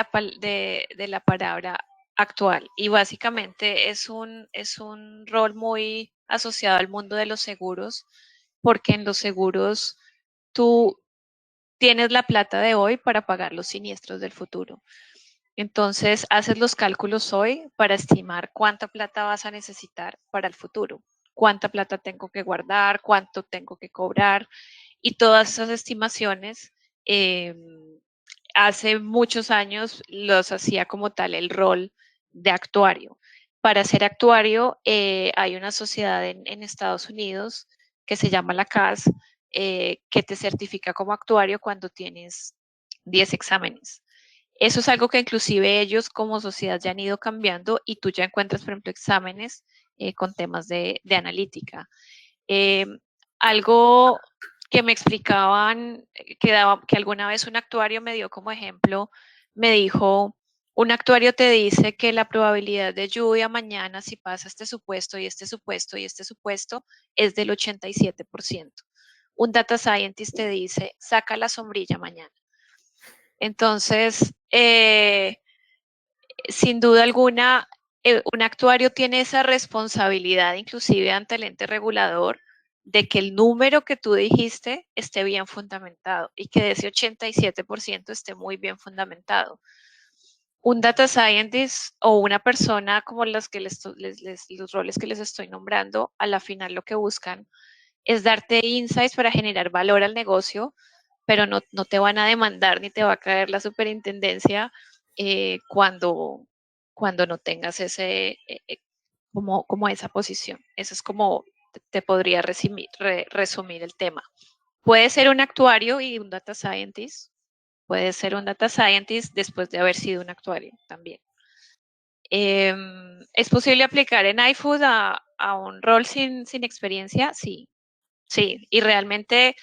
la palabra actual y básicamente es un rol muy asociado al mundo de los seguros, porque en los seguros tú tienes la plata de hoy para pagar los siniestros del futuro. Entonces, haces los cálculos hoy para estimar cuánta plata vas a necesitar para el futuro, cuánta plata tengo que guardar, cuánto tengo que cobrar y todas esas estimaciones. Hace muchos años los hacía como tal el rol de actuario. Para ser actuario hay una sociedad en Estados Unidos que se llama la CAS, que te certifica como actuario cuando tienes 10 exámenes. Eso es algo que inclusive ellos como sociedad ya han ido cambiando y tú ya encuentras, por ejemplo, exámenes con temas de analítica. Eh, Algo que me explicaban, que alguna vez un actuario me dio como ejemplo, me dijo, un actuario te dice que la probabilidad de lluvia mañana, si pasa este supuesto y este supuesto y este supuesto, es del 87%. Un data scientist te dice, saca la sombrilla mañana. Entonces, sin duda alguna, un actuario tiene esa responsabilidad, inclusive ante el ente regulador, de que el número que tú dijiste esté bien fundamentado y que de ese 87% esté muy bien fundamentado. Un data scientist o una persona como los roles que les estoy nombrando, a la final lo que buscan es darte insights para generar valor al negocio, pero no te van a demandar ni te va a caer la superintendencia cuando no tengas como esa posición. Eso es como te podría resumir el tema. Puede ser un actuario y un data scientist. Puede ser un data scientist después de haber sido un actuario también. ¿Es posible aplicar en iFood a un rol sin experiencia? Sí, sí. Y realmente,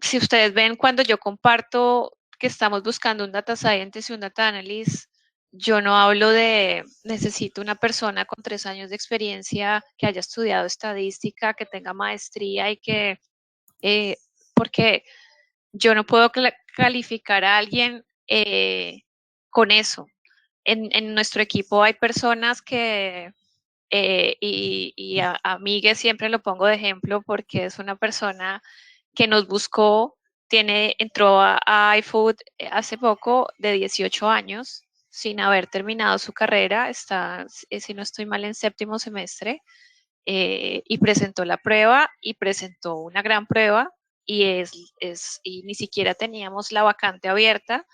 si ustedes ven cuando yo comparto que estamos buscando un data scientist y un data analyst, yo no hablo de necesito una persona con 3 años de experiencia que haya estudiado estadística, que tenga maestría y que, eh, porque yo no puedo calificar a alguien con eso. En nuestro equipo hay personas que, a Miguel siempre lo pongo de ejemplo porque es una persona que nos buscó, entró a iFood hace poco de 18 años sin haber terminado su carrera, está, si no estoy mal, en séptimo semestre, y presentó la prueba y presentó una gran prueba y ni siquiera teníamos la vacante abierta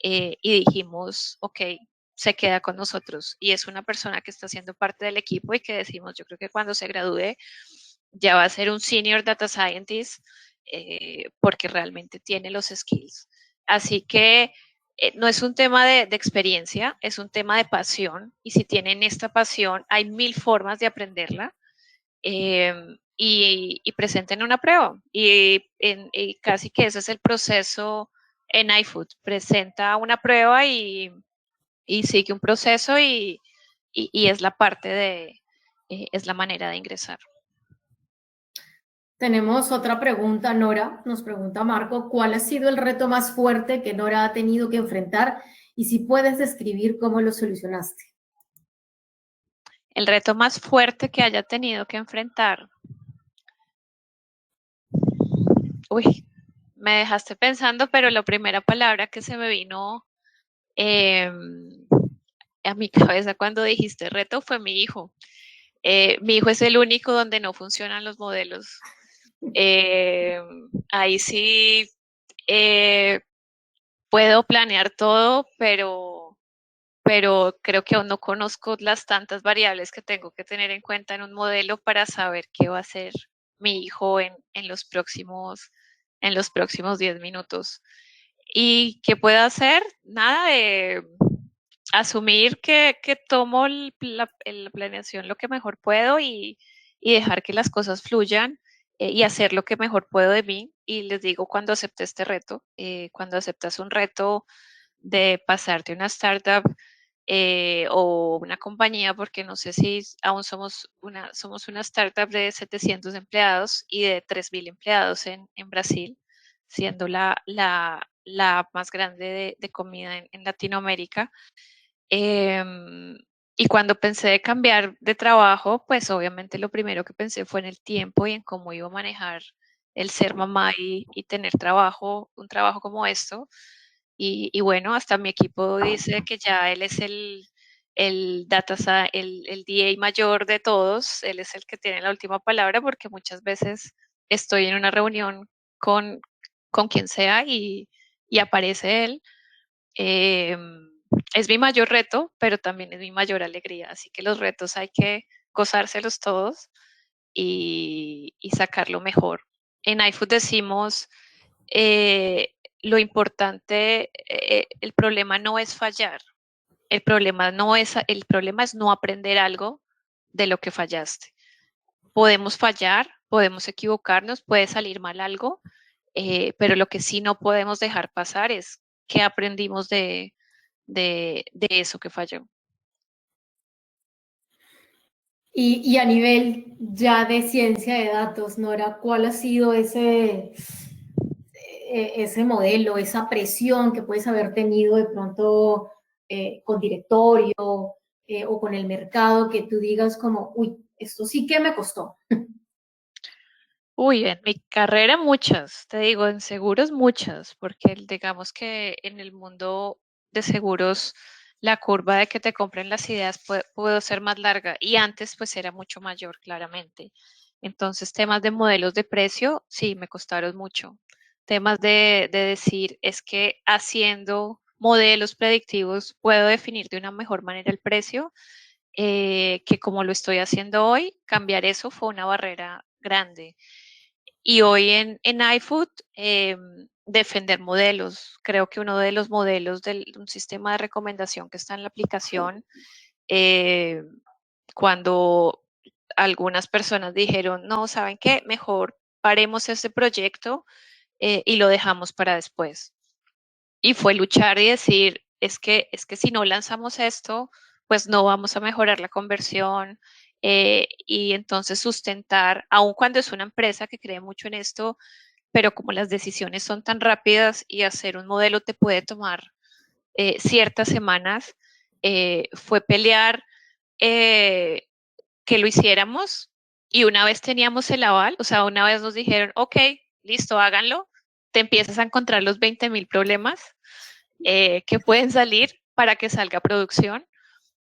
y dijimos, ok, se queda con nosotros y es una persona que está siendo parte del equipo y que decimos, yo creo que cuando se gradúe ya va a ser un senior data scientist porque realmente tiene los skills. Así que no es un tema de experiencia, es un tema de pasión y si tienen esta pasión hay 1000 formas de aprenderla y presenten una prueba. Y casi que ese es el proceso en iFood. Presenta una prueba y sigue un proceso y es la parte es la manera de ingresar. Tenemos otra pregunta, Nora. Nos pregunta Marco, ¿cuál ha sido el reto más fuerte que Nora ha tenido que enfrentar? Y si puedes describir cómo lo solucionaste. El reto más fuerte que haya tenido que enfrentar. Uy, me dejaste pensando, pero la primera palabra que se me vino a mi cabeza cuando dijiste reto fue mi hijo. Mi hijo es el único donde no funcionan los modelos. Ahí sí puedo planear todo, pero creo que aún no conozco las tantas variables que tengo que tener en cuenta en un modelo para saber qué va a hacer mi hijo en los próximos 10 minutos. ¿Y qué puedo hacer? Nada, asumir que tomo la planeación lo que mejor puedo y dejar que las cosas fluyan y hacer lo que mejor puedo de mí. Y les digo, cuando acepté este reto, cuando aceptas un reto de pasarte una startup o una compañía, porque no sé si aún somos una startup de 700 empleados y de 3000 empleados en Brasil, siendo la más grande de comida en Latinoamérica. Em, y cuando pensé de cambiar de trabajo, pues obviamente lo primero que pensé fue en el tiempo y en cómo iba a manejar el ser mamá y tener un trabajo como esto. Y bueno, hasta mi equipo dice que ya él es el DA mayor de todos, él es el que tiene la última palabra porque muchas veces estoy en una reunión con, con quien sea y aparece él. Es mi mayor reto, pero también es mi mayor alegría. Así que los retos hay que gozárselos todos y sacar lo mejor. En iFood decimos, lo importante, el problema no es fallar, el problema es no aprender algo de lo que fallaste. Podemos fallar, podemos equivocarnos, puede salir mal algo, pero lo que sí no podemos dejar pasar es que aprendimos de eso que falló. Y a nivel ya de ciencia de datos, Nora, ¿cuál ha sido ese modelo, esa presión que puedes haber tenido de pronto con directorio o con el mercado que tú digas como, uy, esto sí que me costó? Uy, en mi carrera muchas, te digo, en seguros muchas, porque digamos que en el mundo de seguros la curva de que te compren las ideas puede ser más larga y antes pues era mucho mayor, claramente. Entonces, temas de modelos de precio, sí, me costaron mucho. Temas de decir, es que haciendo modelos predictivos puedo definir de una mejor manera el precio, que como lo estoy haciendo hoy, cambiar eso fue una barrera grande. Y hoy en iFood, defender modelos. Creo que uno de los modelos de un sistema de recomendación que está en la aplicación, eh, cuando algunas personas dijeron, no, ¿saben qué? Mejor paremos este proyecto y lo dejamos para después. Y fue luchar y decir, es que si no lanzamos esto, pues no vamos a mejorar la conversión, y entonces sustentar, aun cuando es una empresa que cree mucho en esto, pero como las decisiones son tan rápidas y hacer un modelo te puede tomar ciertas semanas, fue pelear, eh, que lo hiciéramos, y una vez teníamos el aval, o sea, una vez nos dijeron, ok, listo, háganlo, te empiezas a encontrar los 20.000 problemas que pueden salir para que salga a producción,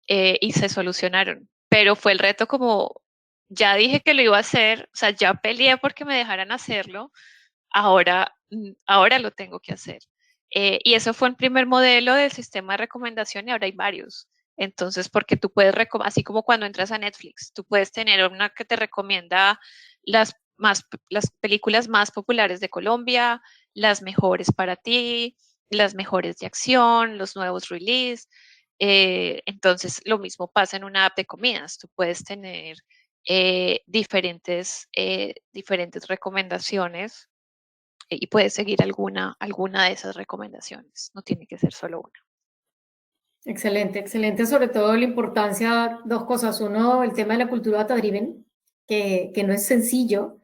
y se solucionaron. Pero fue el reto como, ya dije que lo iba a hacer, o sea, ya peleé porque me dejaran hacerlo, ahora lo tengo que hacer. Y eso fue el primer modelo del sistema de recomendación y ahora hay varios. Entonces, porque tú puedes, así como cuando entras a Netflix, tú puedes tener una que te recomienda las películas más populares de Colombia, las mejores para ti, las mejores de acción, los nuevos release. Entonces, lo mismo pasa en una app de comidas. Tú puedes tener diferentes recomendaciones, y puedes seguir alguna de esas recomendaciones. No tiene que ser solo una. Excelente, excelente. Sobre todo la importancia, dos cosas. Uno, el tema de la cultura data-driven, que no es sencillo,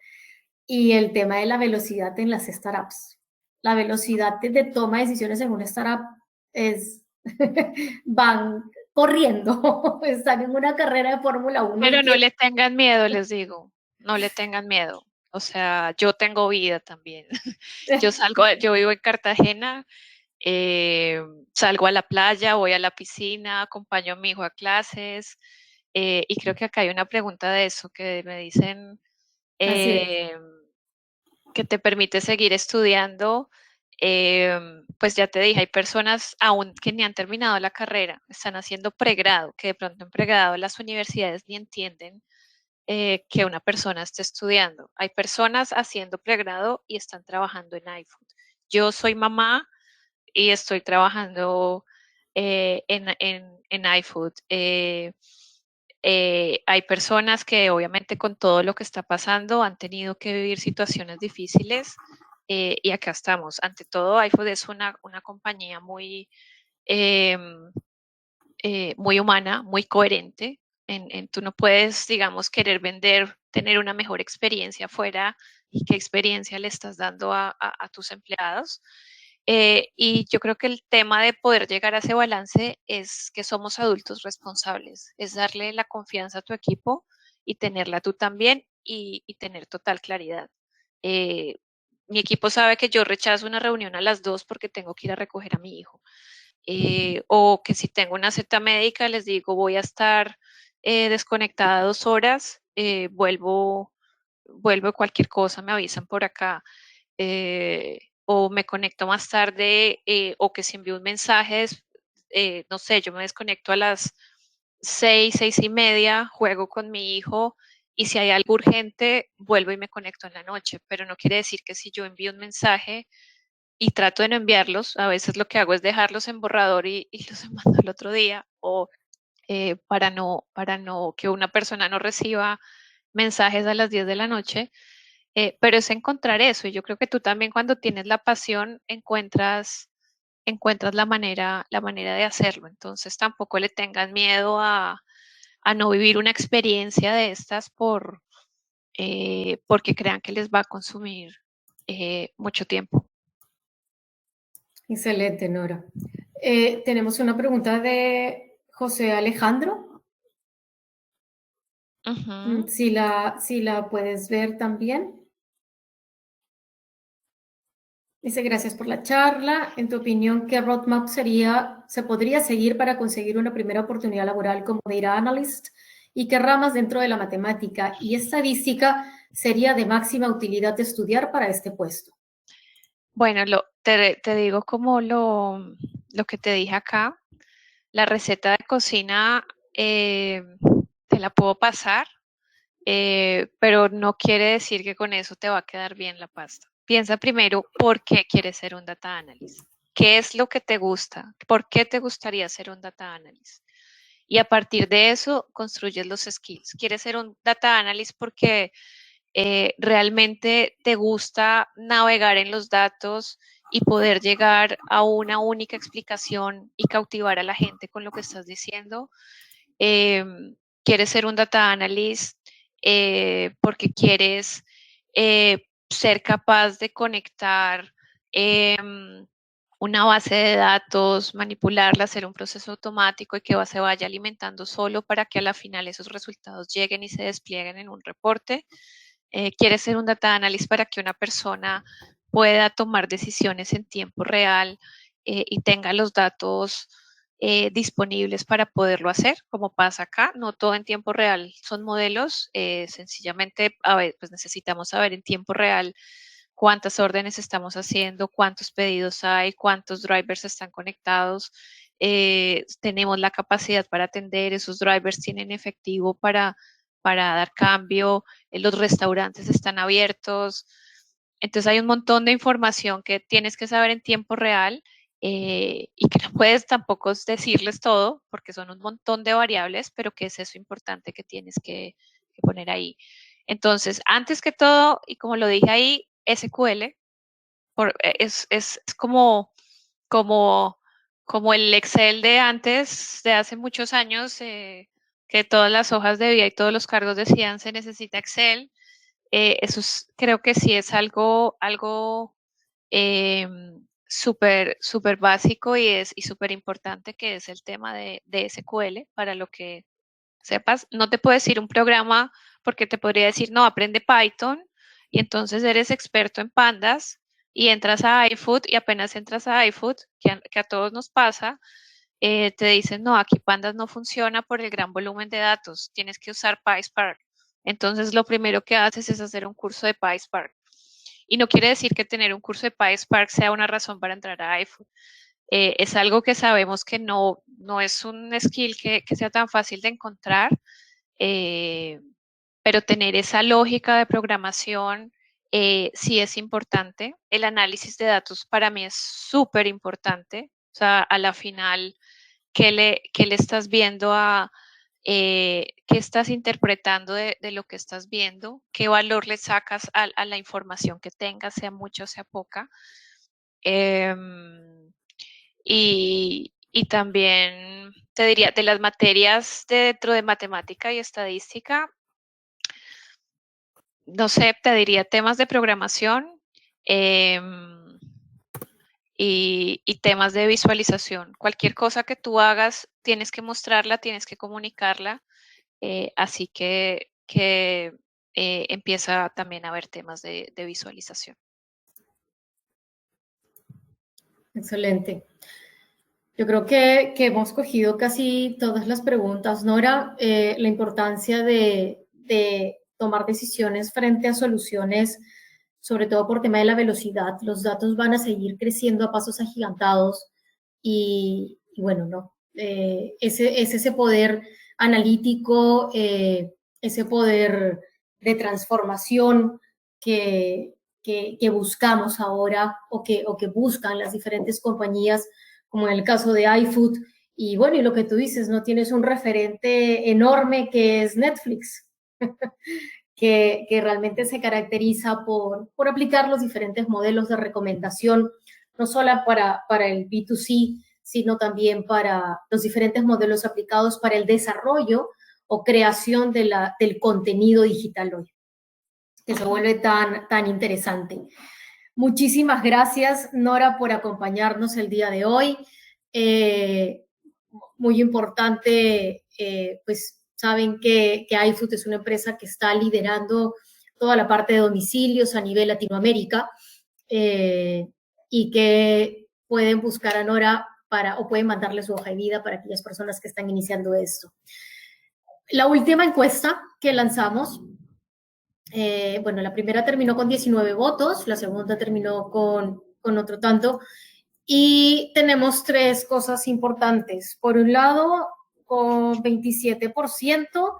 y el tema de la velocidad en las startups. La velocidad de toma de decisiones en una startup es, van corriendo, están en una carrera de Fórmula 1 y Pero no quieren. le tengan miedo, les digo. No le tengan miedo. O sea, yo tengo vida también. Yo vivo en Cartagena, eh, salgo a la playa, voy a la piscina, acompaño a mi hijo a clases, y creo que acá hay una pregunta de eso que me dicen, Así es. eh, que te permite seguir estudiando. Pues ya te dije, hay personas aún que ni han terminado la carrera, están haciendo pregrado, que de pronto en pregrado las universidades ni entienden que una persona esté estudiando. Hay personas haciendo pregrado y están trabajando en iFood. Yo soy mamá y estoy trabajando en iFood. Hay personas que obviamente con todo lo que está pasando han tenido que vivir situaciones difíciles, y acá estamos. Ante todo, iFood es una compañía eh, muy humana, muy coherente. Tú no puedes, digamos, querer vender, tener una mejor experiencia afuera y qué experiencia le estás dando a tus empleados. Y yo creo que el tema de poder llegar a ese balance es que somos adultos responsables, es darle la confianza a tu equipo y tenerla tú también, y tener total claridad. Eh, Mi equipo sabe que yo rechazo una reunión a las 2 porque tengo que ir a recoger a mi hijo, o que si tengo una cita médica les digo voy a estar desconectada 2 horas, vuelvo cualquier cosa, me avisan por acá, o me conecto más tarde, o que si envío un mensaje no sé, yo me desconecto a las 6, 6:30, juego con mi hijo y si hay algo urgente, vuelvo y me conecto en la noche, pero no quiere decir que si yo envío un mensaje y trato de no enviarlos, a veces lo que hago es dejarlos en borrador y los mando el otro día o para no que una persona no reciba mensajes a las 10 de la noche, pero es encontrar eso y yo creo que tú también cuando tienes la pasión encuentras la manera de hacerlo, entonces tampoco le tengan miedo a no vivir una experiencia de estas porque crean que les va a consumir mucho tiempo. Excelente, Nora. Tenemos una pregunta de José Alejandro. Ujú. Si la puedes ver también. Dice, gracias por la charla. En tu opinión, ¿qué roadmap se podría seguir para conseguir una primera oportunidad laboral como Data Analyst? ¿Y qué ramas dentro de la matemática y estadística sería de máxima utilidad de estudiar para este puesto? Bueno, te digo como lo que te dije acá, la receta de cocina te la puedo pasar, pero no quiere decir que con eso te va a quedar bien la pasta. Piensa primero por qué quieres ser un data analyst. ¿Qué es lo que te gusta? ¿Por qué te gustaría ser un data analyst? Y a partir de eso construyes los skills. ¿Quieres ser un data analyst porque realmente te gusta navegar en los datos y poder llegar a una única explicación y cautivar a la gente con lo que estás diciendo? Eh, ¿Quieres ser un data analyst porque quieres ser capaz de conectar una base de datos, manipularla, hacer un proceso automático y que se vaya alimentando solo para que a la final esos resultados lleguen y se desplieguen en un reporte? ¿Quieres ser un data analyst para que una persona pueda tomar decisiones en tiempo real y tenga los datos disponibles para poderlo hacer, como pasa acá? No todo en tiempo real son modelos, sencillamente a ver, pues necesitamos saber en tiempo real cuántas órdenes estamos haciendo, cuántos pedidos hay, cuántos drivers están conectados. Tenemos la capacidad para atender, esos drivers tienen efectivo para dar cambio, los restaurantes están abiertos. Entonces hay un montón de información que tienes que saber en tiempo real y que no puedes tampoco decirles todo porque son un montón de variables, pero que es eso importante que tienes que poner ahí. Entonces, antes que todo, y como lo dije ahí, SQL es como, como el Excel de antes, de hace muchos años, que todas las hojas de vida y todos los cargos decían se necesita Excel. Creo que sí es algo eh, súper básico y súper importante, que es el tema de SQL, para lo que sepas. No te puedo decir un programa porque te podría decir, no, aprende Python y entonces eres experto en pandas y entras a iFood y apenas entras a iFood, que a todos nos pasa, te dicen, no, aquí pandas no funciona por el gran volumen de datos, tienes que usar PySpark. Entonces lo primero que haces es hacer un curso de PySpark. Y no quiere decir que tener un curso de PySpark sea una razón para entrar a iFood. Es algo que sabemos que no es un skill que sea tan fácil de encontrar, eh, pero tener esa lógica de programación sí es importante. El análisis de datos para mí es súper importante. O sea, a la final, qué le estás viendo qué estás interpretando de lo que estás viendo, qué valor le sacas a la información que tengas, sea mucha o sea poca? Em, y también te diría, de las materias dentro de matemática y estadística, no sé, te diría temas de programación eh, y temas de visualización. Cualquier cosa que tú hagas, tienes que mostrarla, tienes que comunicarla, así que empieza también a haber temas de visualización. Excelente. Yo creo que hemos cogido casi todas las preguntas, Nora. La importancia de tomar decisiones frente a soluciones, sobre todo por tema de la velocidad. Los datos van a seguir creciendo a pasos agigantados y bueno, no. Es ese poder analítico, ese poder de transformación que buscamos ahora o que buscan las diferentes compañías, como en el caso de iFood. Y bueno, y lo que tú dices, no tienes un referente enorme que es Netflix, que realmente se caracteriza por aplicar los diferentes modelos de recomendación, no solo para el B2C, sino también para los diferentes modelos aplicados para el desarrollo o creación del contenido digital hoy, que se vuelve tan interesante. Muchísimas gracias, Nora, por acompañarnos el día de hoy. Muy importante, pues saben que iFood es una empresa que está liderando toda la parte de domicilios a nivel Latinoamérica, y que pueden buscar a Nora o pueden mandarle su hoja de vida para aquellas personas que están iniciando esto. La última encuesta que lanzamos, bueno, la primera terminó con 19 votos, la segunda terminó con otro tanto, y tenemos tres cosas importantes. Por un lado, con 27%,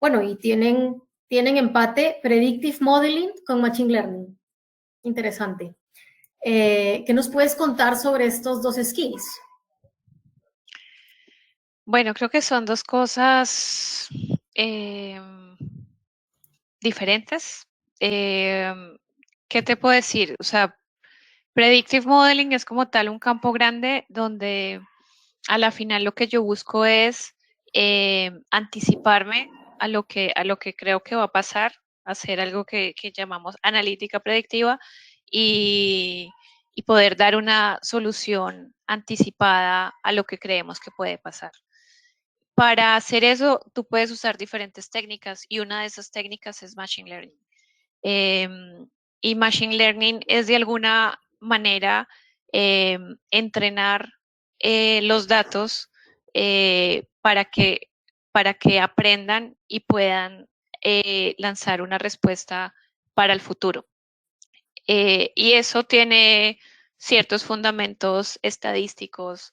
bueno, y tienen empate Predictive Modeling con Machine Learning. Interesante. ¿Qué nos puedes contar sobre estos dos skills? Bueno, creo que son dos cosas diferentes. ¿Qué te puedo decir? O sea, Predictive Modeling es como tal un campo grande donde a la final lo que yo busco es anticiparme a lo que creo que va a pasar, hacer algo que llamamos analítica predictiva y, y poder dar una solución anticipada a lo que creemos que puede pasar. Para hacer eso, tú puedes usar diferentes técnicas y una de esas técnicas es Machine Learning. Y Machine Learning es de alguna manera entrenar los datos para que aprendan y puedan lanzar una respuesta para el futuro. Y eso tiene ciertos fundamentos estadísticos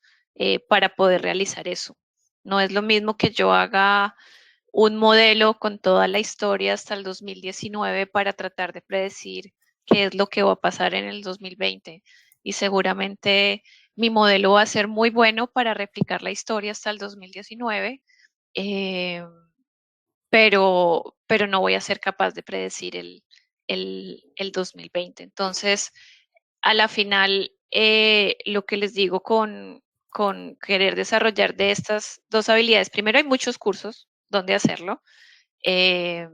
para poder realizar eso. No es lo mismo que yo haga un modelo con toda la historia hasta el 2019 para tratar de predecir qué es lo que va a pasar en el 2020. Y seguramente mi modelo va a ser muy bueno para replicar la historia hasta el 2019, eh, pero no voy a ser capaz de predecir el 2020. Entonces, a la final, lo que les digo con querer desarrollar de estas dos habilidades, primero hay muchos cursos donde hacerlo. Eh,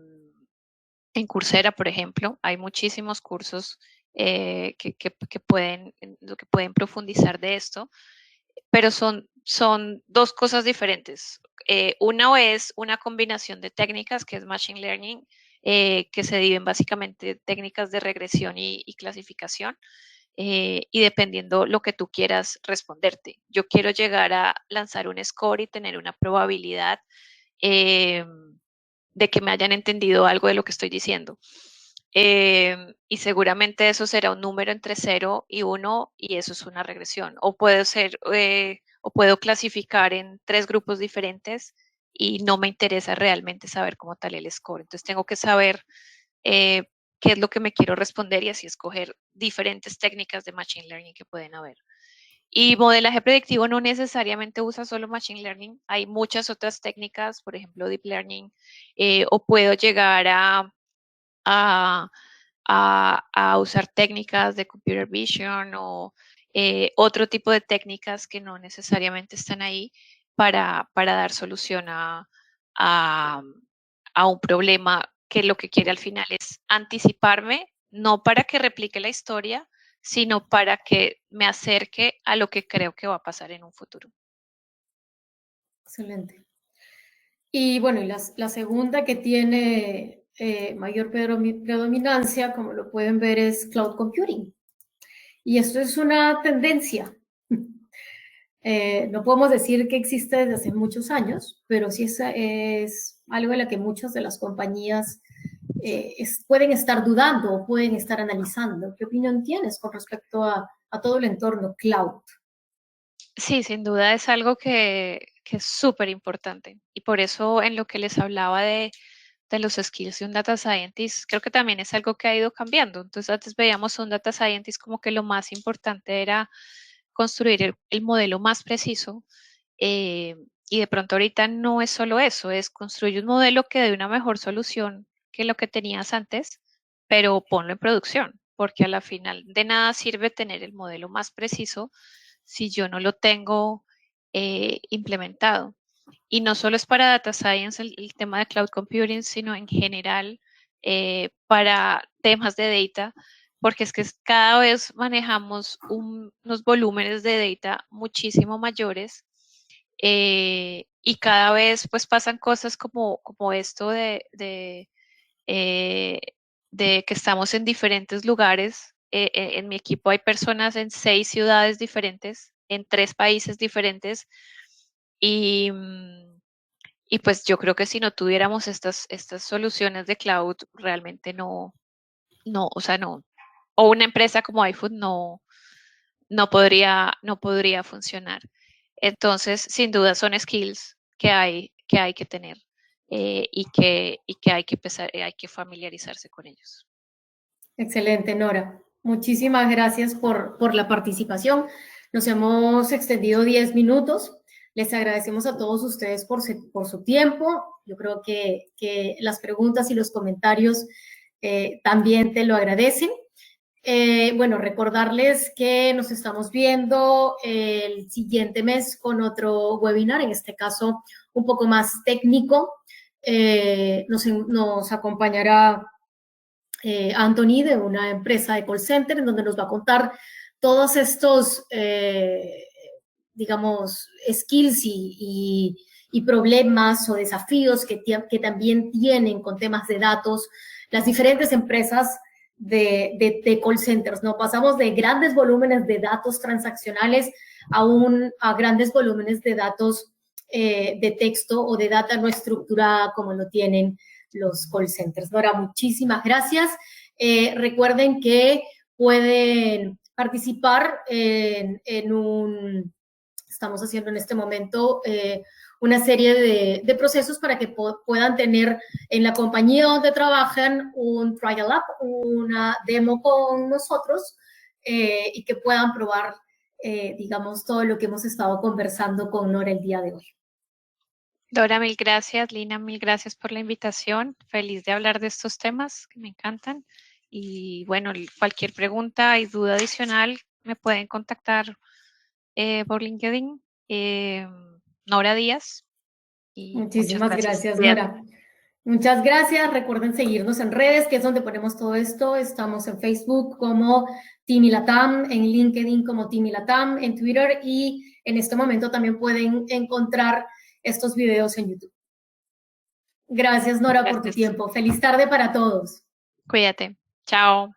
en Coursera, por ejemplo, hay muchísimos cursos que pueden profundizar de esto, pero son dos cosas diferentes. Una es una combinación de técnicas, que es Machine Learning, que se dividen básicamente en técnicas de regresión y clasificación, y dependiendo lo que tú quieras responderte. Yo quiero llegar a lanzar un score y tener una probabilidad eh, de que me hayan entendido algo de lo que estoy diciendo. Y seguramente eso será un número entre 0 y 1 y eso es una regresión. O puedo clasificar en tres grupos diferentes y no me interesa realmente saber cómo tal el score. Entonces tengo que saber eh, qué es lo que me quiero responder y así escoger diferentes técnicas de Machine Learning que pueden haber. Y modelaje predictivo no necesariamente usa solo Machine Learning, hay muchas otras técnicas, por ejemplo, Deep Learning, o puedo llegar a, a usar técnicas de Computer Vision o otro tipo de técnicas que no necesariamente están ahí para dar solución a, a un problema que lo que quiere al final es anticiparme, no para que replique la historia, sino para que me acerque a lo que creo que va a pasar en un futuro. Excelente. Y bueno, y la segunda que tiene mayor predominancia, como lo pueden ver, es cloud computing. Y esto es una tendencia. No podemos decir que existe desde hace muchos años, pero sí es algo en lo que muchas de las compañías pueden estar dudando o pueden estar analizando. ¿Qué opinión tienes con respecto a todo el entorno cloud? Sí, sin duda es algo que es súper importante. Y por eso en lo que les hablaba de los skills de un data scientist, creo que también es algo que ha ido cambiando. Entonces antes veíamos a un data scientist como que lo más importante era construir el modelo más preciso. eh, y de pronto ahorita no es solo eso, es construir un modelo que dé una mejor solución que lo que tenías antes, pero ponlo en producción, porque a la final de nada sirve tener el modelo más preciso si yo no lo tengo implementado. Y no solo es para data science el tema de cloud computing, sino en general para temas de data, porque es que cada vez manejamos unos volúmenes de data muchísimo mayores y cada vez pues pasan cosas como esto eh, de que estamos en diferentes lugares. En mi equipo hay personas en 6 ciudades diferentes, en 3 países diferentes y, y pues yo creo que si no tuviéramos estas soluciones de cloud, realmente o sea, no, o una empresa como iPhone no podría funcionar. Entonces, sin duda son skills que hay que tener y que hay que familiarizarse con ellos. Excelente, Nora. Muchísimas gracias por la participación. Nos hemos extendido 10 minutos. Les agradecemos a todos ustedes por su tiempo. Yo creo que las preguntas y los comentarios también te lo agradecen. Bueno, recordarles que nos estamos viendo el siguiente mes con otro webinar, en este caso un poco más técnico. Nos acompañará Anthony de una empresa de call center en donde nos va a contar todos estos, digamos, skills y problemas o desafíos que también tienen con temas de datos las diferentes empresas de call centers, ¿no? Pasamos de grandes volúmenes de datos transaccionales a grandes volúmenes de datos de texto o de data no estructurada como lo tienen los call centers. Nora, muchísimas gracias. Recuerden que pueden participar estamos haciendo en este momento una serie de procesos para que puedan tener en la compañía donde trabajan un trial app, una demo con nosotros y que puedan probar, digamos, todo lo que hemos estado conversando con Nora el día de hoy. Dora, mil gracias. Lina, mil gracias por la invitación. Feliz de hablar de estos temas que me encantan. Y bueno, cualquier pregunta y duda adicional me pueden contactar por LinkedIn. eh, Nora Díaz. Y muchas Muchísimas gracias. gracias, Cuídate. Nora. Muchas gracias. Recuerden seguirnos en redes, que es donde ponemos todo esto. Estamos en Facebook como Timi Latam, en LinkedIn como Timi Latam, en Twitter y en este momento también pueden encontrar estos videos en YouTube. Gracias, Nora, por tu Gracias. tiempo. Feliz tarde para todos. Cuídate. Chao.